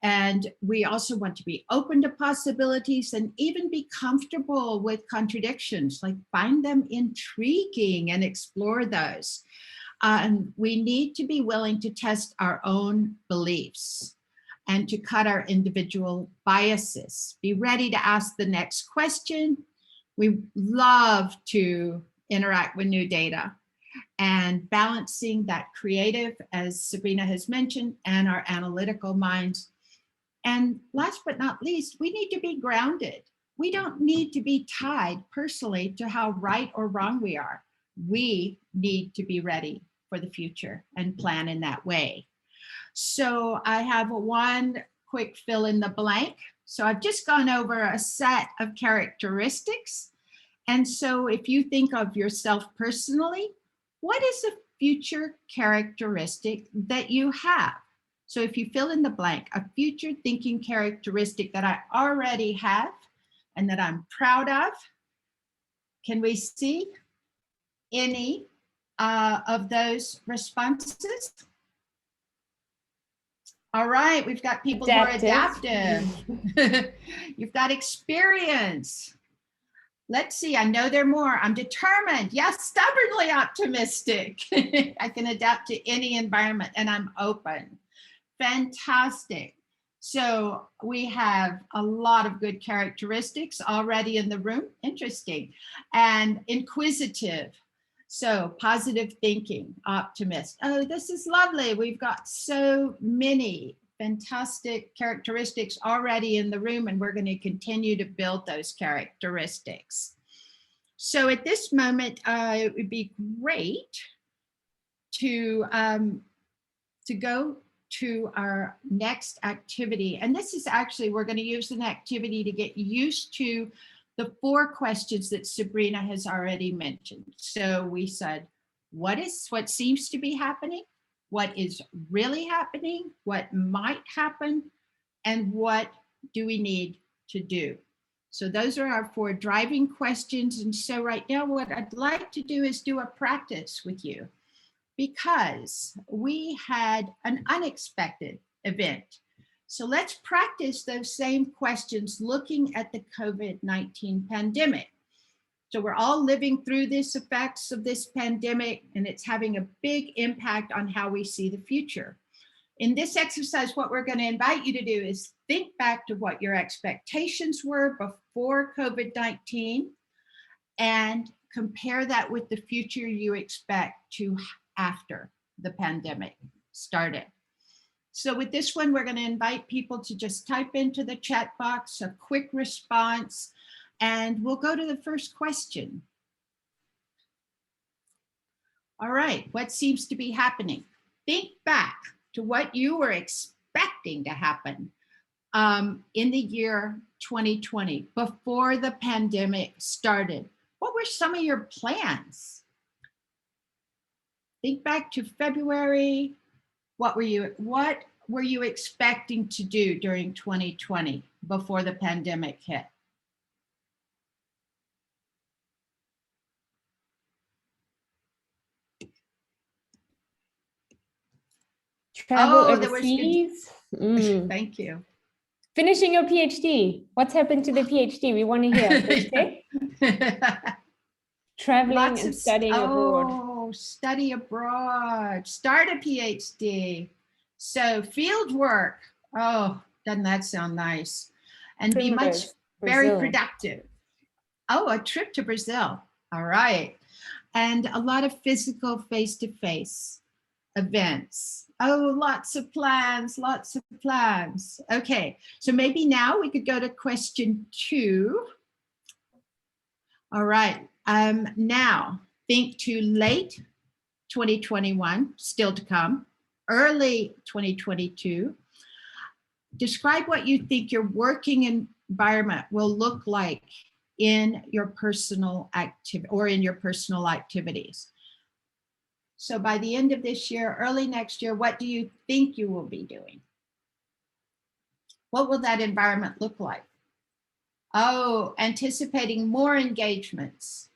And we also want to be open to possibilities and even be comfortable with contradictions, like find them intriguing and explore those. We need to be willing to test our own beliefs and to cut our individual biases. Be ready to ask the next question. We love to interact with new data, and balancing that creative, as Sabrina has mentioned, and our analytical minds. And last but not least, we need to be grounded. We don't need to be tied personally to how right or wrong we are. We need to be ready for the future and plan in that way. So I have one quick fill in the blank. So I've just gone over a set of characteristics. And so if you think of yourself personally, what is a future characteristic that you have? So if you fill in the blank, a future thinking characteristic that I already have and that I'm proud of, can we see any of those responses? All right, we've got people who are adaptive. You've got experience. Let's see, I know there are more. I'm determined. Yes, stubbornly optimistic. I can adapt to any environment and I'm open. Fantastic. So we have a lot of good characteristics already in the room. Interesting. And inquisitive. So positive thinking, optimist. Oh, this is lovely. We've got so many fantastic characteristics already in the room, and we're going to continue to build those characteristics. So at this moment, it would be great to go to our next activity. And this is actually, we're going to use an activity to get used to the 4 questions that Sabrina has already mentioned. So we said, what seems to be happening? What is really happening? What might happen? And what do we need to do? So those are our 4 driving questions. And so right now, what I'd like to do is do a practice with you, because we had an unexpected event So let's practice those same questions looking at the COVID-19 pandemic. So we're all living through these effects of this pandemic, and it's having a big impact on how we see the future. In this exercise, what we're going to invite you to do is think back to what your expectations were before COVID-19 and compare that with the future you expect to after the pandemic started. So with this one, we're going to invite people to just type into the chat box a quick response, and we'll go to the first question. All right, what seems to be happening? Think back to what you were expecting to happen in the year 2020, before the pandemic started. What were some of your plans? Think back to February. What were you expecting to do during 2020 before the pandemic hit? Travel there was good. overseas. Thank you. Finishing your PhD. What's happened to the PhD? We want to hear. Traveling and studying abroad. Oh, study abroad. Start a PhD. So field work. Oh, doesn't that sound nice? And be much very productive. Oh, a trip to Brazil. All right. And a lot of physical face-to-face events. Oh, lots of plans, lots of plans. Okay, so maybe now we could go to question 2. All right, now think to late 2021, still to come, early 2022. Describe what you think your working environment will look like in your personal activity or in your personal activities. So by the end of this year, early next year, what do you think you will be doing? What will that environment look like? Oh, anticipating more engagements.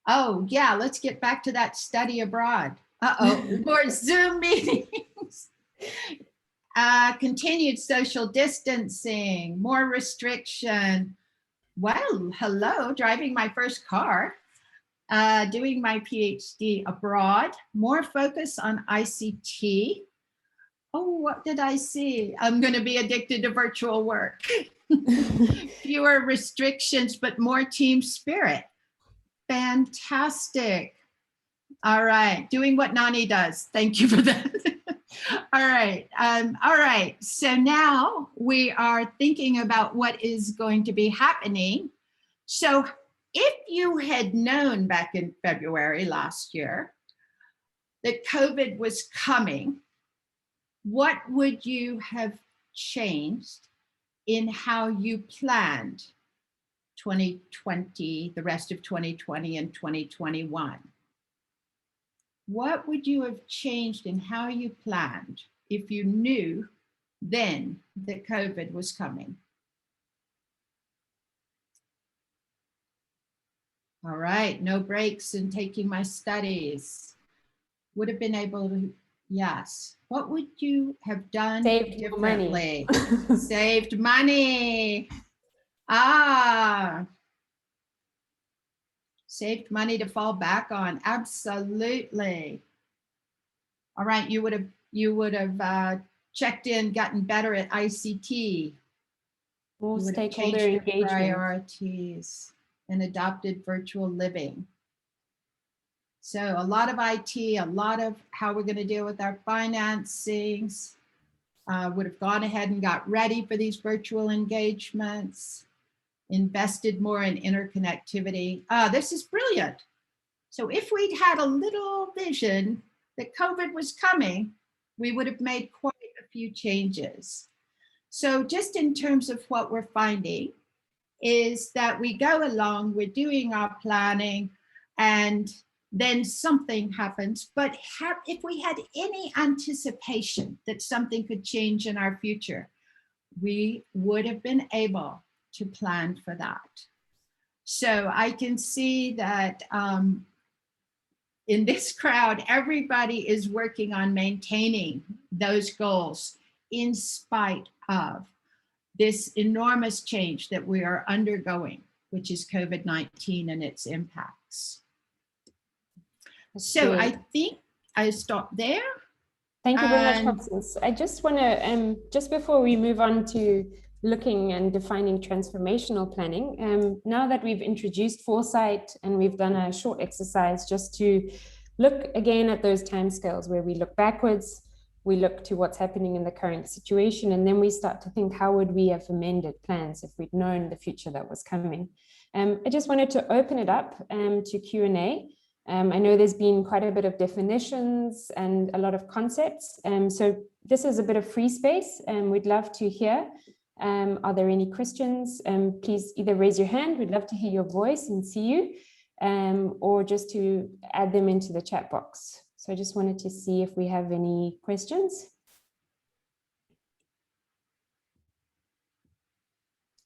Oh, yeah, let's get back to that study abroad. More Zoom meetings. Continued social distancing, more restriction. Well, hello, driving my first car. Doing my PhD abroad, more focus on ICT. Oh, what did I see? I'm going to be addicted to virtual work. Fewer restrictions, but more team spirit. Fantastic. All right, doing what Nani does. Thank you for that. All right. So now we are thinking about what is going to be happening. So if you had known back in February last year that COVID was coming, what would you have changed in how you planned 2020, the rest of 2020 and 2021? What would you have changed in how you planned if you knew then that COVID was coming? All right, no breaks in taking my studies. Would have been able to, yes. What would you have done differently? Saved money. Saved money to fall back on. Absolutely. All right, you would have checked in, gotten better at ICT. More you would have stakeholder changed your engagement. priorities and adopted virtual living. So a lot of IT, a lot of how we're going to deal with our financings, would have gone ahead and got ready for these virtual engagements, invested more in interconnectivity. This is brilliant. So if we'd had a little vision that COVID was coming, we would have made quite a few changes. So just in terms of what we're finding is that we go along, we're doing our planning, and then something happens. But if we had any anticipation that something could change in our future, we would have been able to plan for that. So I can see that in this crowd, everybody is working on maintaining those goals in spite of this enormous change that we are undergoing, which is COVID-19 and its impacts. So I think I stop there. Thank you very much, Constance. I just want to, just before we move on to looking and defining transformational planning, now that we've introduced Foresight and we've done a short exercise just to look again at those timescales where we look backwards, we look to what's happening in the current situation, and then we start to think, how would we have amended plans if we'd known the future that was coming? I just wanted to open it up to Q&A. I know there's been quite a bit of definitions and a lot of concepts. So this is a bit of free space, and we'd love to hear. Are there any questions? Please either raise your hand. We'd love to hear your voice and see you, or just to add them into the chat box. So I just wanted to see if we have any questions.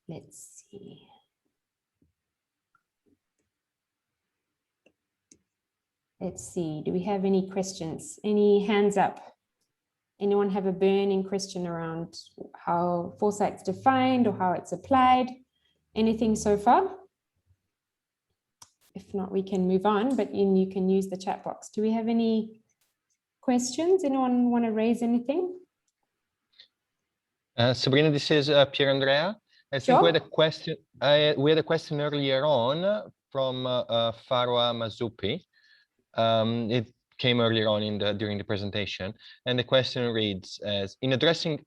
Let's see. Let's see, do we have any questions? Any hands up? Anyone have a burning question around how Foresight's defined or how it's applied? Anything so far? If not, we can move on, but you can use the chat box. Do we have any questions? Anyone want to raise anything? Sabrina, this is Pier Andrea. I think we had a question. We had a question earlier on from Farwa Mazupi. It came earlier on during the presentation, and the question reads as: in addressing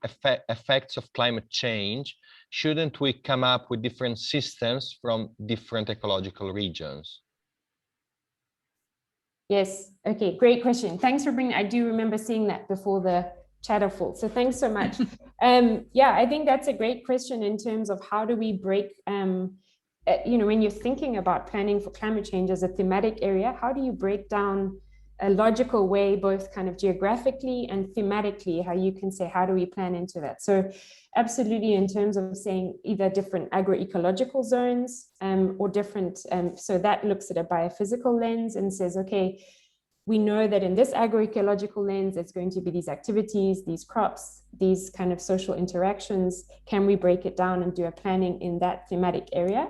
effects of climate change, shouldn't we come up with different systems from different ecological regions? Yes. Okay, great question. Thanks for bringing. I do remember seeing that before the chatter full. So thanks so much. Yeah, I think that's a great question in terms of how do we break, you know, when you're thinking about planning for climate change as a thematic area, how do you break down a logical way, both kind of geographically and thematically, how you can say, how do we plan into that? So absolutely, in terms of saying either different agroecological zones or different, so that looks at a biophysical lens and says, okay, we know that in this agroecological lens, it's going to be these activities, these crops, these kind of social interactions. Can we break it down and do a planning in that thematic area?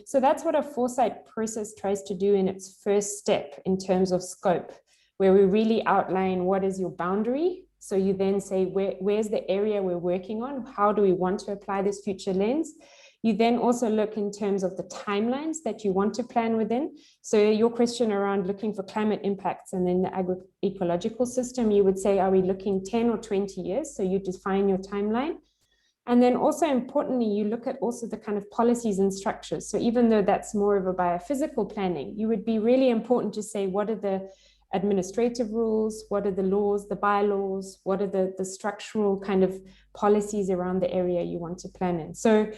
So that's what a Foresight process tries to do in its first step in terms of scope, where we really outline what is your boundary. So you then say, where's the area we're working on? How do we want to apply this future lens? You then also look in terms of the timelines that you want to plan within. So your question around looking for climate impacts and then the agroecological system, you would say, are we looking 10 or 20 years? So you define your timeline. And then also importantly, you look at also the kind of policies and structures. So even though that's more of a biophysical planning, you would be really important to say, what are the administrative rules? What are the laws, the bylaws? What are the structural kind of policies around the area you want to plan in? So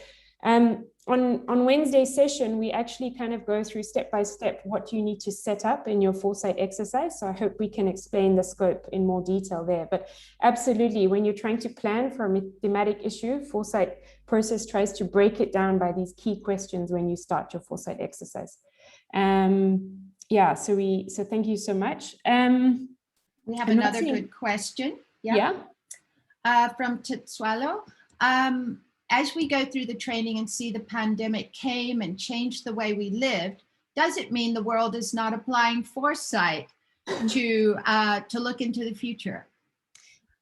on Wednesday's session, we actually kind of go through step by step what you need to set up in your Foresight exercise. So I hope we can explain the scope in more detail there. But absolutely, when you're trying to plan for a thematic issue, Foresight process tries to break it down by these key questions when you start your Foresight exercise. Yeah, so thank you so much. We have another good question. Yeah. From Titswalo. As we go through the training and see the pandemic came and changed the way we lived, does it mean the world is not applying Foresight to look into the future?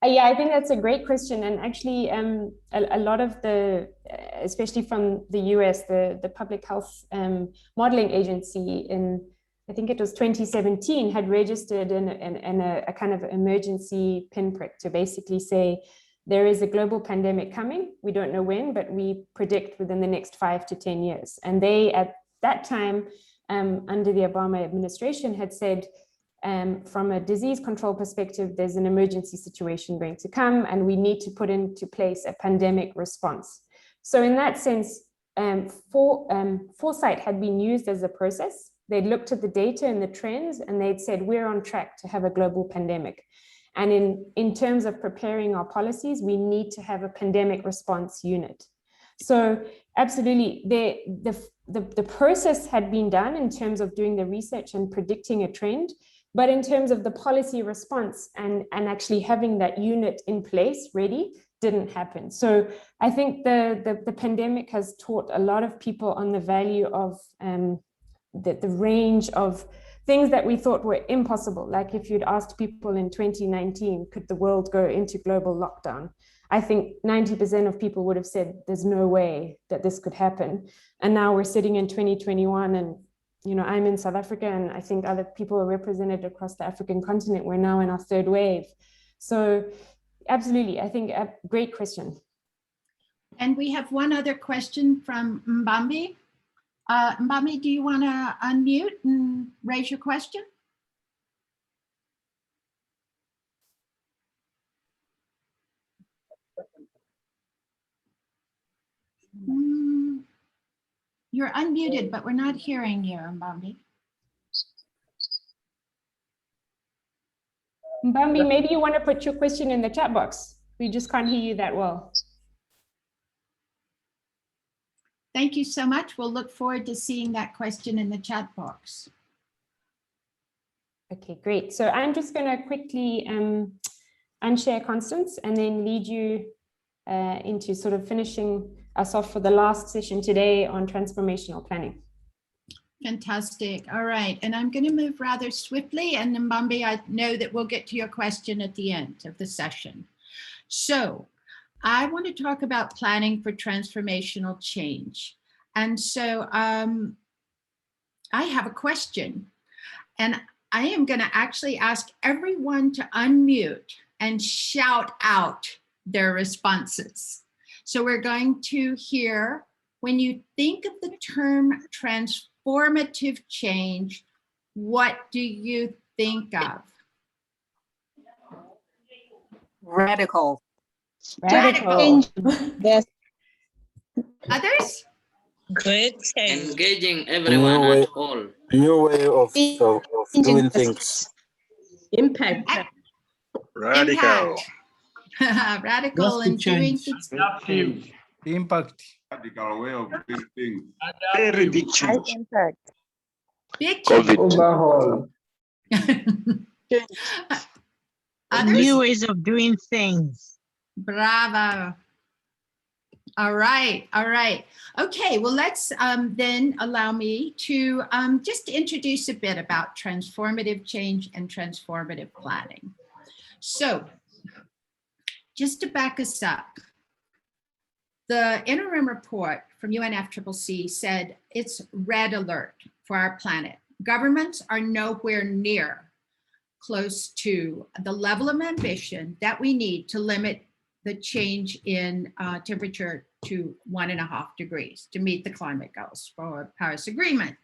Yeah, I think that's a great question. And actually, a lot of the, especially from the US, the Public Health Modeling Agency in, I think it was 2017, had registered in a kind of emergency pinprick to basically say, there is a global pandemic coming. We don't know when, but we predict within the next 5 to 10 years. And they, at that time, under the Obama administration, had said, from a disease control perspective, there's an emergency situation going to come, and we need to put into place a pandemic response. So in that sense, Foresight had been used as a process. They'd looked at the data and the trends, and they'd said, we're on track to have a global pandemic. And in terms of preparing our policies, we need to have a pandemic response unit. So absolutely, the process had been done in terms of doing the research and predicting a trend. But in terms of the policy response and actually having that unit in place ready, didn't happen. So I think the pandemic has taught a lot of people on the value of the range of things that we thought were impossible. Like if you'd asked people in 2019, could the world go into global lockdown? I think 90% of people would have said there's no way that this could happen. And now we're sitting in 2021 and I'm in South Africa, and I think other people are represented across the African continent. We're now in our third wave. So absolutely, I think a great question. And we have one other question from Mbambi. Mbambi, do you want to unmute and raise your question? You're unmuted, but we're not hearing you, Mbambi. Mbambi, maybe you want to put your question in the chat box. We just can't hear you that well. Thank you so much. We'll look forward to seeing that question in the chat box. Okay, great. So I'm just going to quickly unshare Constance and then lead you into sort of finishing us off for the last session today on transformational planning. Fantastic. All right. And I'm going to move rather swiftly. And Mbambi, I know that we'll get to your question at the end of the session. So I want to talk about planning for transformational change. And so I have a question. And I am going to actually ask everyone to unmute and shout out their responses. So we're going to hear, when you think of the term transformative change, what do you think of? Radical. Radical. Yes. Others? Good change. Engaging everyone at all. New way of doing things. Impact. Radical. Impact. Radical and doing things. Impact. Radical way of doing things. Very big change. Impact. Big change. Overhaul. Others? New ways of doing things. Bravo. All right. All right. Okay. Well, let's then allow me to just introduce a bit about transformative change and transformative planning. So just to back us up, the interim report from UNFCCC said it's red alert for our planet. Governments are nowhere near close to the level of ambition that we need to limit the change in temperature to 1.5 degrees to meet the climate goals for Paris Agreement.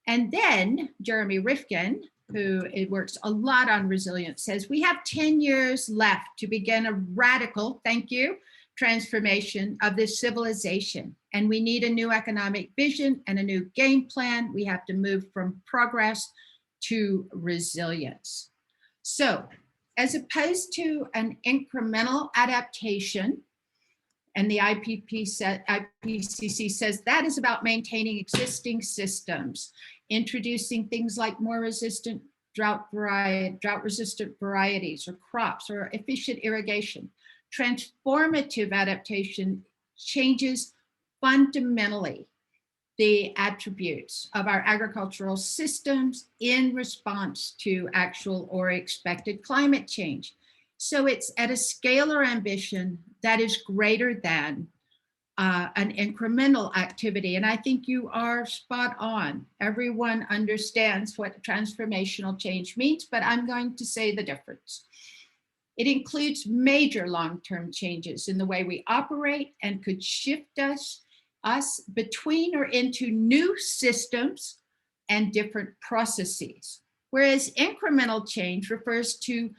And then Jeremy Rifkin, who works a lot on resilience, says we have 10 years left to begin a radical, thank you, transformation of this civilization. And we need a new economic vision and a new game plan. We have to move from progress to resilience. So as opposed to an incremental adaptation, and the IPCC says that is about maintaining existing systems, introducing things like more resistant drought-resistant varieties or crops or efficient irrigation. Transformative adaptation changes fundamentally the attributes of our agricultural systems in response to actual or expected climate change. So it's at a scale or ambition that is greater than an incremental activity. And I think you are spot on. Everyone understands what transformational change means, but I'm going to say the difference. It includes major long-term changes in the way we operate and could shift us between or into new systems and different processes. Whereas incremental change refers to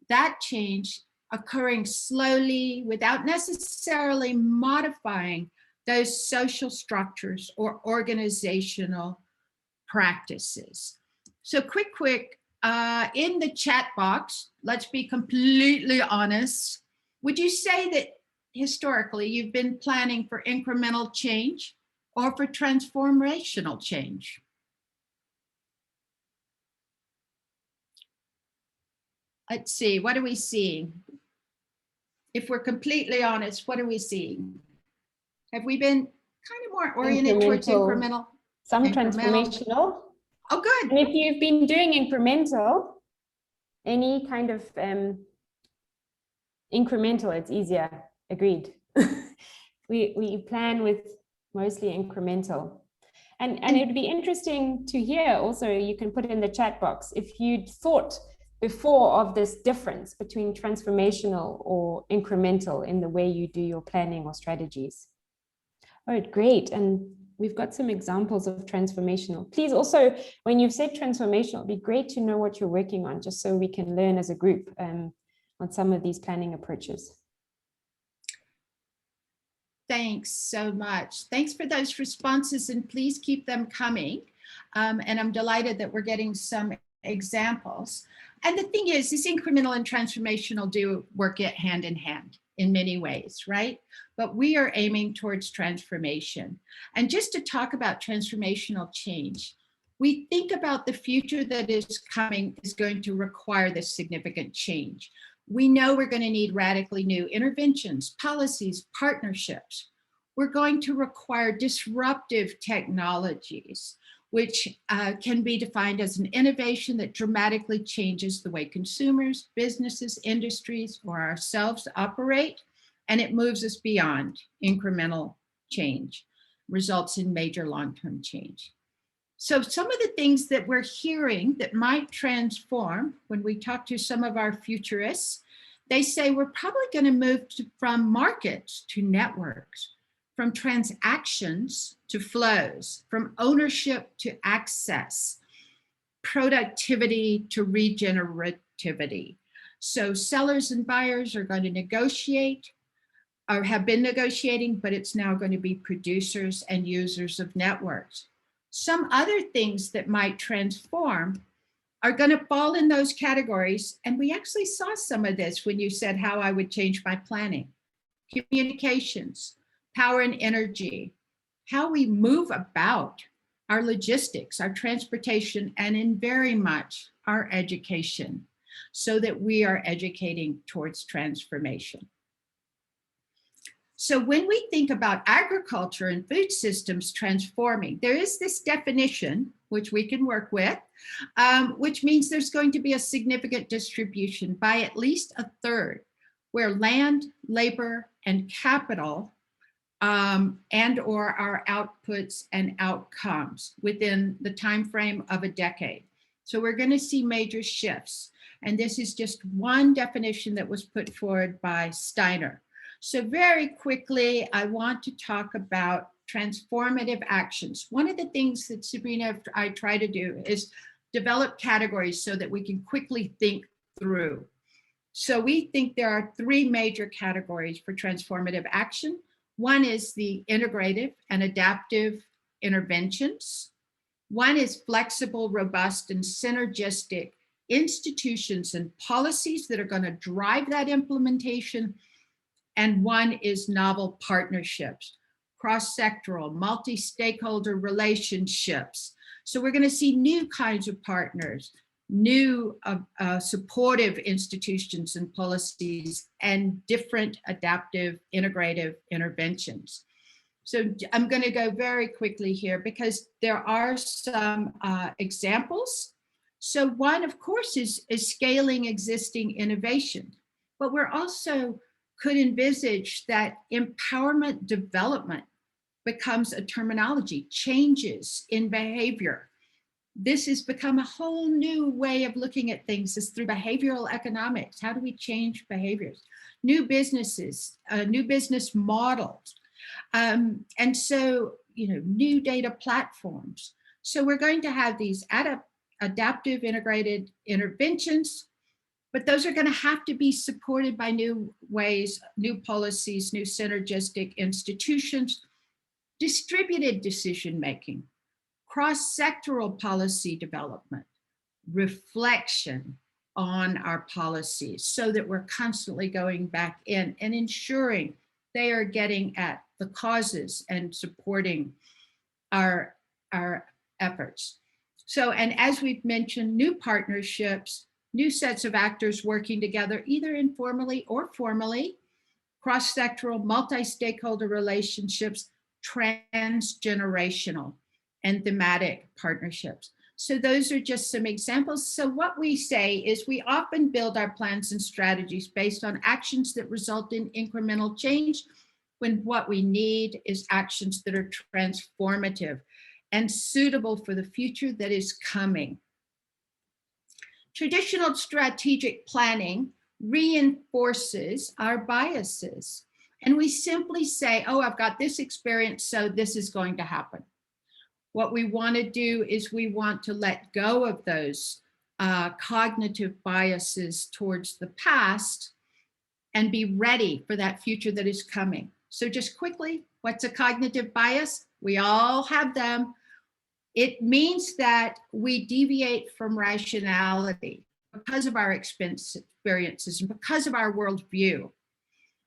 that change occurring slowly without necessarily modifying those social structures or organizational practices. So quick, in the chat box, let's be completely honest. Would you say that historically you've been planning for incremental change or for transformational change? Let's see, what are we seeing? If we're completely honest, what are we seeing? Have we been kind of more oriented towards incremental? Some Incremental. transformational. Oh, good. And if you've been doing incremental, any kind of incremental, it's easier. Agreed. we plan with mostly incremental. And it would be interesting to hear also, you can put in the chat box, if you'd thought before of this difference between transformational or incremental in the way you do your planning or strategies. All right, great. And we've got some examples of transformational. Please also, when you've said transformational, it'd be great to know what you're working on, just so we can learn as a group on some of these planning approaches. Thanks so much. Thanks for those responses, and please keep them coming. And I'm delighted that we're getting some examples. And the thing is, this incremental and transformational do work hand in hand in many ways, right? But we are aiming towards transformation. And just to talk about transformational change, we think about the future that is coming is going to require this significant change. We know we're going to need radically new interventions, policies, partnerships. We're going to require disruptive technologies, which can be defined as an innovation that dramatically changes the way consumers, businesses, industries, or ourselves operate, and it moves us beyond incremental change, results in major long-term change. So some of the things that we're hearing that might transform, when we talk to some of our futurists, they say we're probably going to move from markets to networks, from transactions to flows, from ownership to access, productivity to regenerativity. So sellers and buyers are going to negotiate, or have been negotiating, but it's now going to be producers and users of networks. Some other things that might transform are going to fall in those categories. And we actually saw some of this when you said how I would change my planning. Communications, power and energy, how we move about, our logistics, our transportation, and in very much our education, so that we are educating towards transformation. So when we think about agriculture and food systems transforming, there is this definition, which we can work with, which means there's going to be a significant distribution by at least a third, where land, labor, and capital and or our outputs and outcomes within the time frame of a decade. So we're going to see major shifts. And this is just one definition that was put forward by Steiner. So very quickly, I want to talk about transformative actions. One of the things that Sabrina, I try to do is develop categories so that we can quickly think through. So we think there are three major categories for transformative action. One is the integrative and adaptive interventions. One is flexible, robust, and synergistic institutions and policies that are going to drive that implementation. And one is novel partnerships, cross-sectoral, multi-stakeholder relationships. So we're going to see new kinds of partners, new supportive institutions and policies, and different adaptive integrative interventions. So I'm going to go very quickly here because there are some examples. So one, of course, is scaling existing innovation, but we're also could envisage that empowerment development becomes a terminology, changes in behavior. This has become a whole new way of looking at things, is through behavioral economics. How do we change behaviors? New businesses, new business models. And so, new data platforms. So we're going to have these adaptive integrated interventions, but those are going to have to be supported by new ways, new policies, new synergistic institutions, distributed decision-making, cross-sectoral policy development, reflection on our policies so that we're constantly going back in and ensuring they are getting at the causes and supporting our efforts. So, and as we've mentioned, new partnerships, new sets of actors working together, either informally or formally, cross-sectoral, multi-stakeholder relationships, transgenerational, and thematic partnerships. So those are just some examples. So what we say is we often build our plans and strategies based on actions that result in incremental change, when what we need is actions that are transformative and suitable for the future that is coming. Traditional strategic planning reinforces our biases. And we simply say, oh, I've got this experience, so this is going to happen. What we want to do is we want to let go of those cognitive biases towards the past and be ready for that future that is coming. So just quickly, what's a cognitive bias? We all have them. It means that we deviate from rationality because of our experiences and because of our worldview.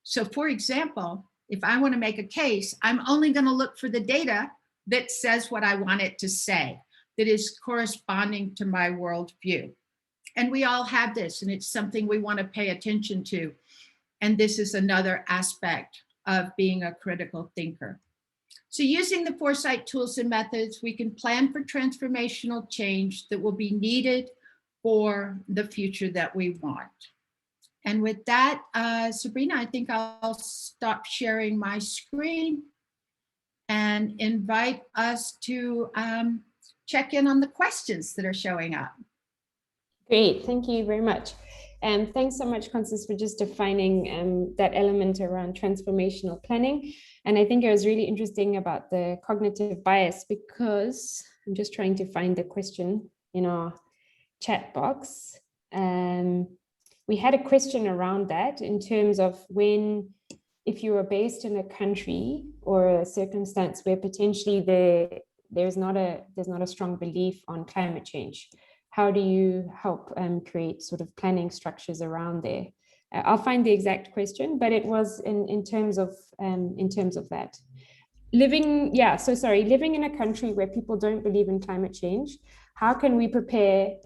So for example, if I want to make a case, I'm only going to look for the data that says what I want it to say, that is corresponding to my worldview. And we all have this, and it's something we want to pay attention to. And this is another aspect of being a critical thinker. So using the Foresight tools and methods, we can plan for transformational change that will be needed for the future that we want. And with that, Sabrina, I think I'll stop sharing my screen and invite us to check in on the questions that are showing up. Great, thank you very much. And thanks so much, Constance, for just defining that element around transformational planning. And I think it was really interesting about the cognitive bias, because I'm just trying to find the question in our chat box. We had a question around that in terms of if you are based in a country or a circumstance where potentially there's not a strong belief on climate change. How do you help create sort of planning structures around there? I'll find the exact question, but it was in terms of that. Living in a country where people don't believe in climate change, how can we prepare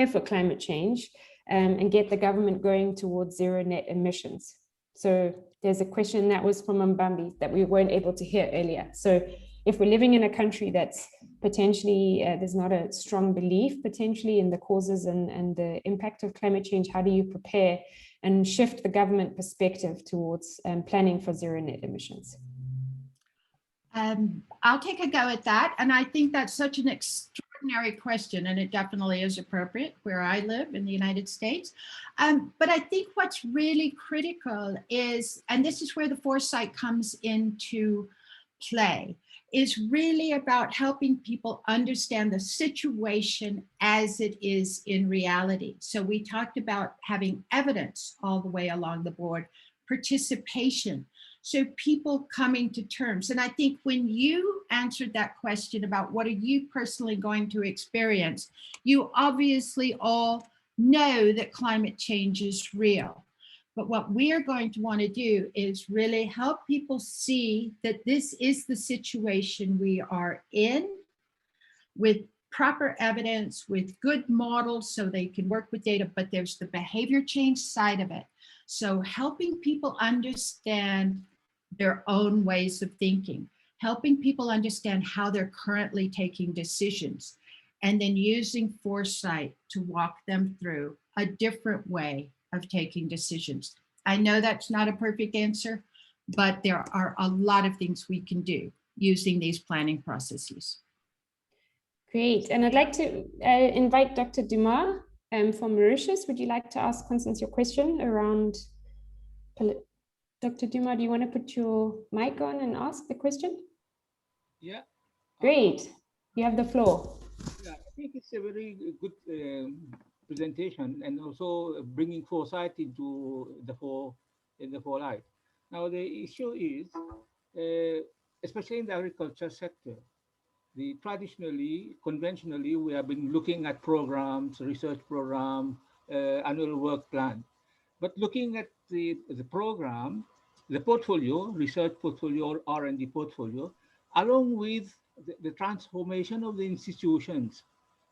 for climate change and get the government going towards zero net emissions? So there's a question that was from Mbambi that we weren't able to hear earlier. So if we're living in a country that's potentially, there's not a strong belief potentially in the causes and the impact of climate change, how do you prepare and shift the government perspective towards planning for zero net emissions? I'll take a go at that. And I think that's such an extraordinary question, and it definitely is appropriate where I live in the United States. But I think what's really critical is, and this is where the Foresight comes into play, is really about helping people understand the situation as it is in reality. So we talked about having evidence all the way along the board, participation, so people coming to terms. And I think when you answered that question about what are you personally going to experience, you obviously all know that climate change is real. But what we are going to want to do is really help people see that this is the situation we are in, with proper evidence, with good models so they can work with data, but there's the behavior change side of it. So helping people understand their own ways of thinking, helping people understand how they're currently taking decisions, and then using Foresight to walk them through a different way of taking decisions. I know that's not a perfect answer, but there are a lot of things we can do using these planning processes. Great, and I'd like to invite Dr. Dumas from Mauritius. Would you like to ask Constance your question around, Dr. Dumas, do you want to put your mic on and ask the question? Yeah. Great, you have the floor. Yeah, I think it's a very good presentation, and also bringing Foresight into the forelight. Now the issue is, especially in the agriculture sector, conventionally, we have been looking at programs, research program, annual work plan. But looking at the program, the portfolio, research portfolio or R&D portfolio, along with the transformation of the institutions,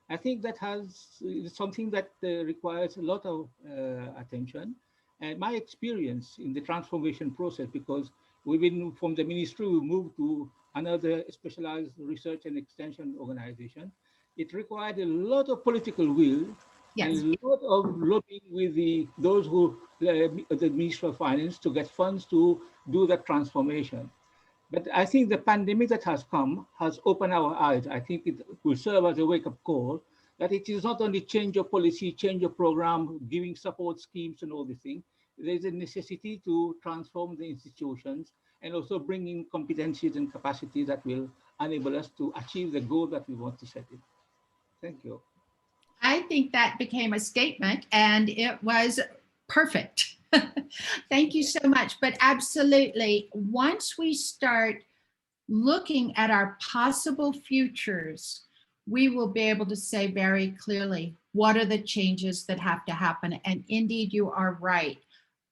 I think that is something that requires a lot of attention. And my experience in the transformation process, because we've been from the ministry, we moved to another specialized research and extension organization. It required a lot of political will and a lot of lobbying with those who, the Ministry of Finance, to get funds to do that transformation. But I think the pandemic that has come has opened our eyes. I think it will serve as a wake-up call that it is not only change your policy, change your program, giving support schemes and all these things. There's a necessity to transform the institutions and also bring in competencies and capacity that will enable us to achieve the goal that we want to set it. Thank you. I think that became a statement and it was perfect. Thank you so much. But absolutely, once we start looking at our possible futures, we will be able to say very clearly, what are the changes that have to happen? And indeed, you are right.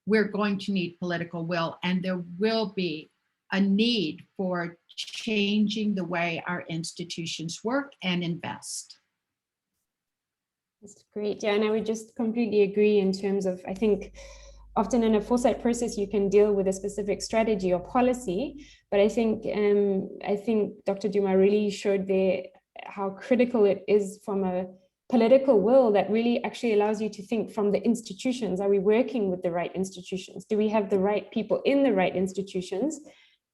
We're going to need political will, and there will be a need for changing the way our institutions work and invest. That's great. Yeah, and I would just completely agree in terms of, I think, often in a foresight process, you can deal with a specific strategy or policy, but I think Dr. Duma really showed there how critical it is from a political will that really actually allows you to think from the institutions. Are we working with the right institutions? Do we have the right people in the right institutions?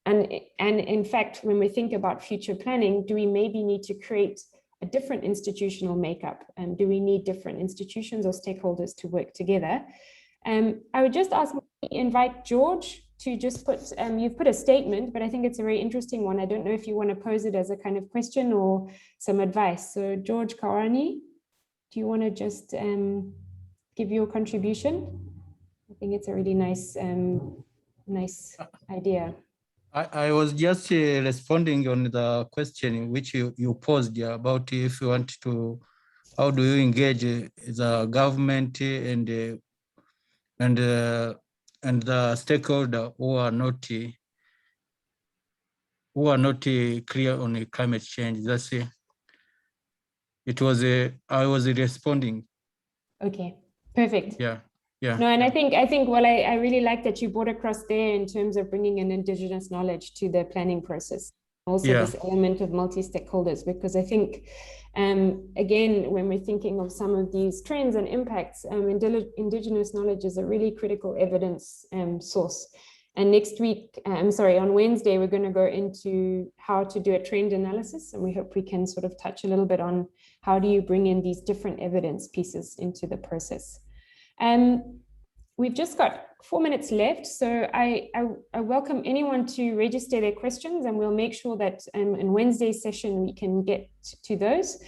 And in fact, when we think about future planning, do we maybe need to create a different institutional makeup? And do we need different institutions or stakeholders to work together? I would just invite George to just put, you've put a statement, but I think it's a very interesting one. I don't know if you want to pose it as a kind of question or some advice. So George Kawani, do you want to just give your contribution? I think it's a really nice, nice idea. I was just responding on the question which you posed about if you want to, how do you engage the government and the stakeholder who are not clear on climate change. That's it. It was I was responding. Okay, perfect. Yeah. Yeah. No, and I think what I really like that you brought across there in terms of bringing in indigenous knowledge to the planning process. Also this element of multi-stakeholders, because I think, again, when we're thinking of some of these trends and impacts, indigenous knowledge is a really critical evidence source. And next week, on Wednesday, we're going to go into how to do a trend analysis. And we hope we can sort of touch a little bit on how do you bring in these different evidence pieces into the process. We've just got 4 minutes left, so I welcome anyone to register their questions, and we'll make sure that in Wednesday's session we can get to those.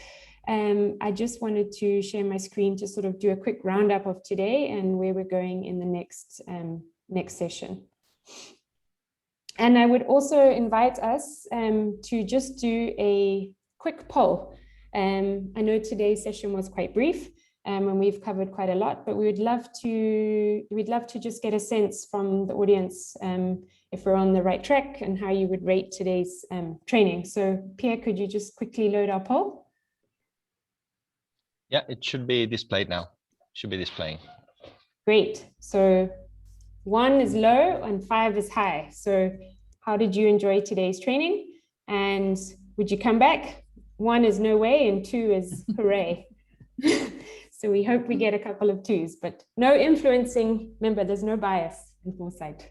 I just wanted to share my screen to sort of do a quick roundup of today and where we're going in the next session. And I would also invite us to just do a quick poll. I know today's session was quite brief, and we've covered quite a lot, but we'd love to just get a sense from the audience if we're on the right track and how you would rate today's training. So Pierre, could you just quickly load our poll? Yeah, it should be displayed now. Should be displaying. Great. So 1 is low and 5 is high. So how did you enjoy today's training? And would you come back? 1 is no way and 2 is hooray. So we hope we get a couple of 2s, but no influencing. Remember, there's no bias in Foresight.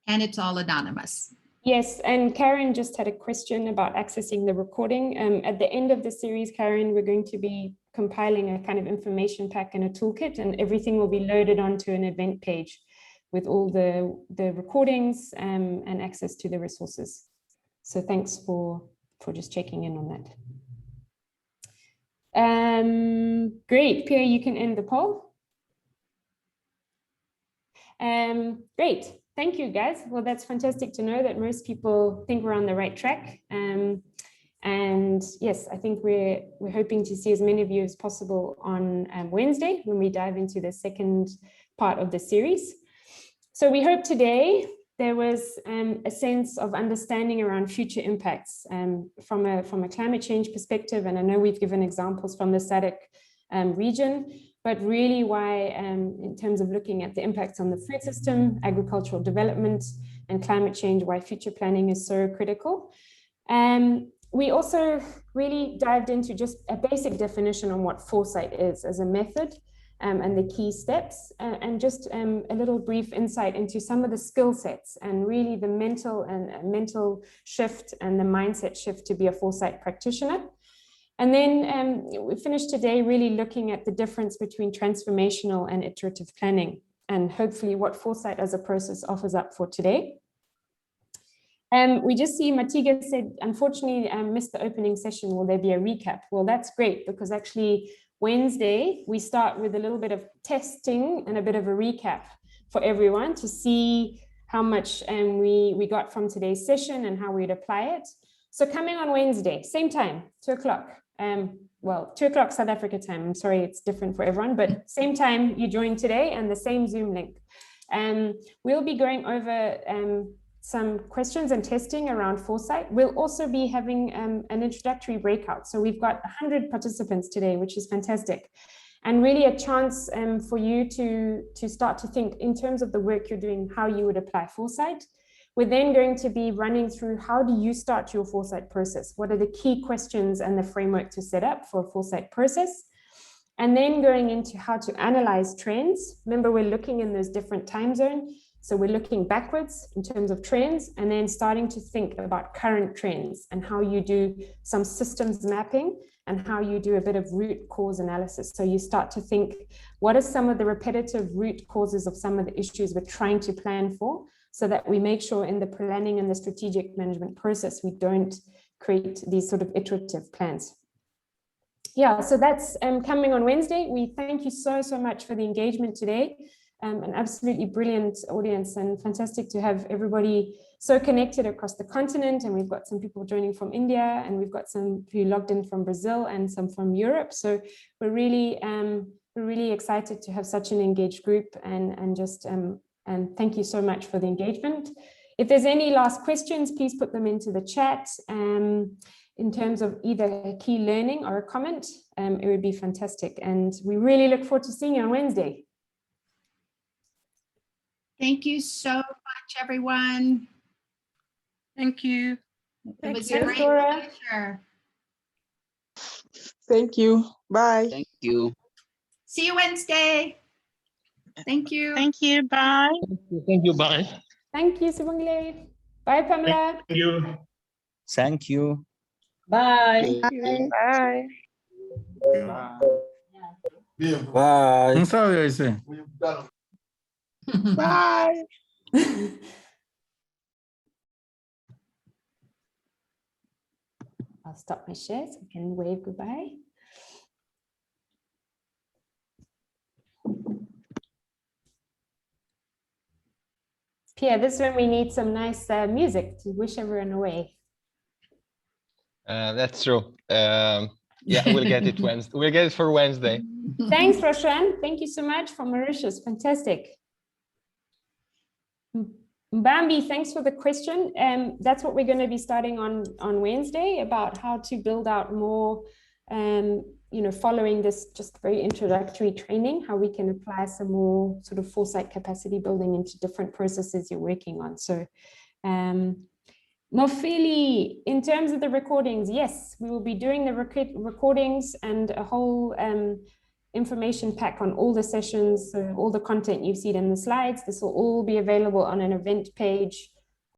And it's all anonymous. Yes, and Karen just had a question about accessing the recording. At the end of the series, Karen, we're going to be compiling a kind of information pack and a toolkit, and everything will be loaded onto an event page with all the recordings and access to the resources. So thanks for just checking in on that. Great, Pierre, you can end the poll. Great, thank you guys. Well, that's fantastic to know that most people think we're on the right track. And yes, I think we're hoping to see as many of you as possible on Wednesday when we dive into the second part of the series. So we hope today there was a sense of understanding around future impacts from a climate change perspective. And I know we've given examples from the SADC region, but really why, in terms of looking at the impacts on the food system, agricultural development, and climate change, why future planning is so critical. We also really dived into just a basic definition on what foresight is as a method and the key steps, and just a little brief insight into some of the skill sets and really the mental shift and the mindset shift to be a foresight practitioner. And then we finished today really looking at the difference between transformational and iterative planning, and hopefully what foresight as a process offers up for today. We just see Matiga said, unfortunately, missed the opening session. Will there be a recap? Well, that's great, because actually Wednesday, we start with a little bit of testing and a bit of a recap for everyone to see how much we got from today's session and how we'd apply it. So coming on Wednesday, same time, 2 o'clock. Well, 2 o'clock South Africa time. I'm sorry, it's different for everyone, but same time you joined today and the same Zoom link. We'll be going over some questions and testing around foresight. We'll also be having an introductory breakout. So we've got 100 participants today, which is fantastic. And really a chance for you to start to think in terms of the work you're doing, how you would apply foresight. We're then going to be running through how do you start your foresight process? What are the key questions and the framework to set up for a foresight process? And then going into how to analyze trends. Remember, we're looking in those different time zones. So we're looking backwards in terms of trends, and then starting to think about current trends and how you do some systems mapping and how you do a bit of root cause analysis. So you start to think, what are some of the repetitive root causes of some of the issues we're trying to plan for, so that we make sure in the planning and the strategic management process, we don't create these sort of iterative plans. Yeah, so that's coming on Wednesday. We thank you so much for the engagement today. An absolutely brilliant audience, and fantastic to have everybody so connected across the continent. And we've got some people joining from India, and we've got some who logged in from Brazil and some from Europe. So we're really excited to have such an engaged group, and thank you so much for the engagement. If there's any last questions, please put them into the chat. In terms of either a key learning or a comment, it would be fantastic. And we really look forward to seeing you on Wednesday. Thank you so much, everyone. Thank you. It was you, a great Dora. pleasure. Thank you. Bye. Thank you. See you Wednesday. Thank you. Thank you. Bye. Thank you. Bye. Thank you, Sibongile. Bye, Pamela. Thank you. Thank you. Bye. Bye. Bye. I'm sorry, I say. Bye. I'll stop my share so we can wave goodbye. Pierre, this is when we need some nice music to wish everyone away. That's true. Yeah, we'll get it Wednesday. We'll get it for Wednesday. Thanks, Roshan. Thank you so much from Mauritius. Fantastic. Bambi, thanks for the question. That's what we're going to be starting on Wednesday, about how to build out more, following this just very introductory training, how we can apply some more sort of foresight capacity building into different processes you're working on. So, Mofili, in terms of the recordings, yes, we will be doing the recordings and a whole information pack on all the sessions, so all the content you've seen in the slides. This will all be available on an event page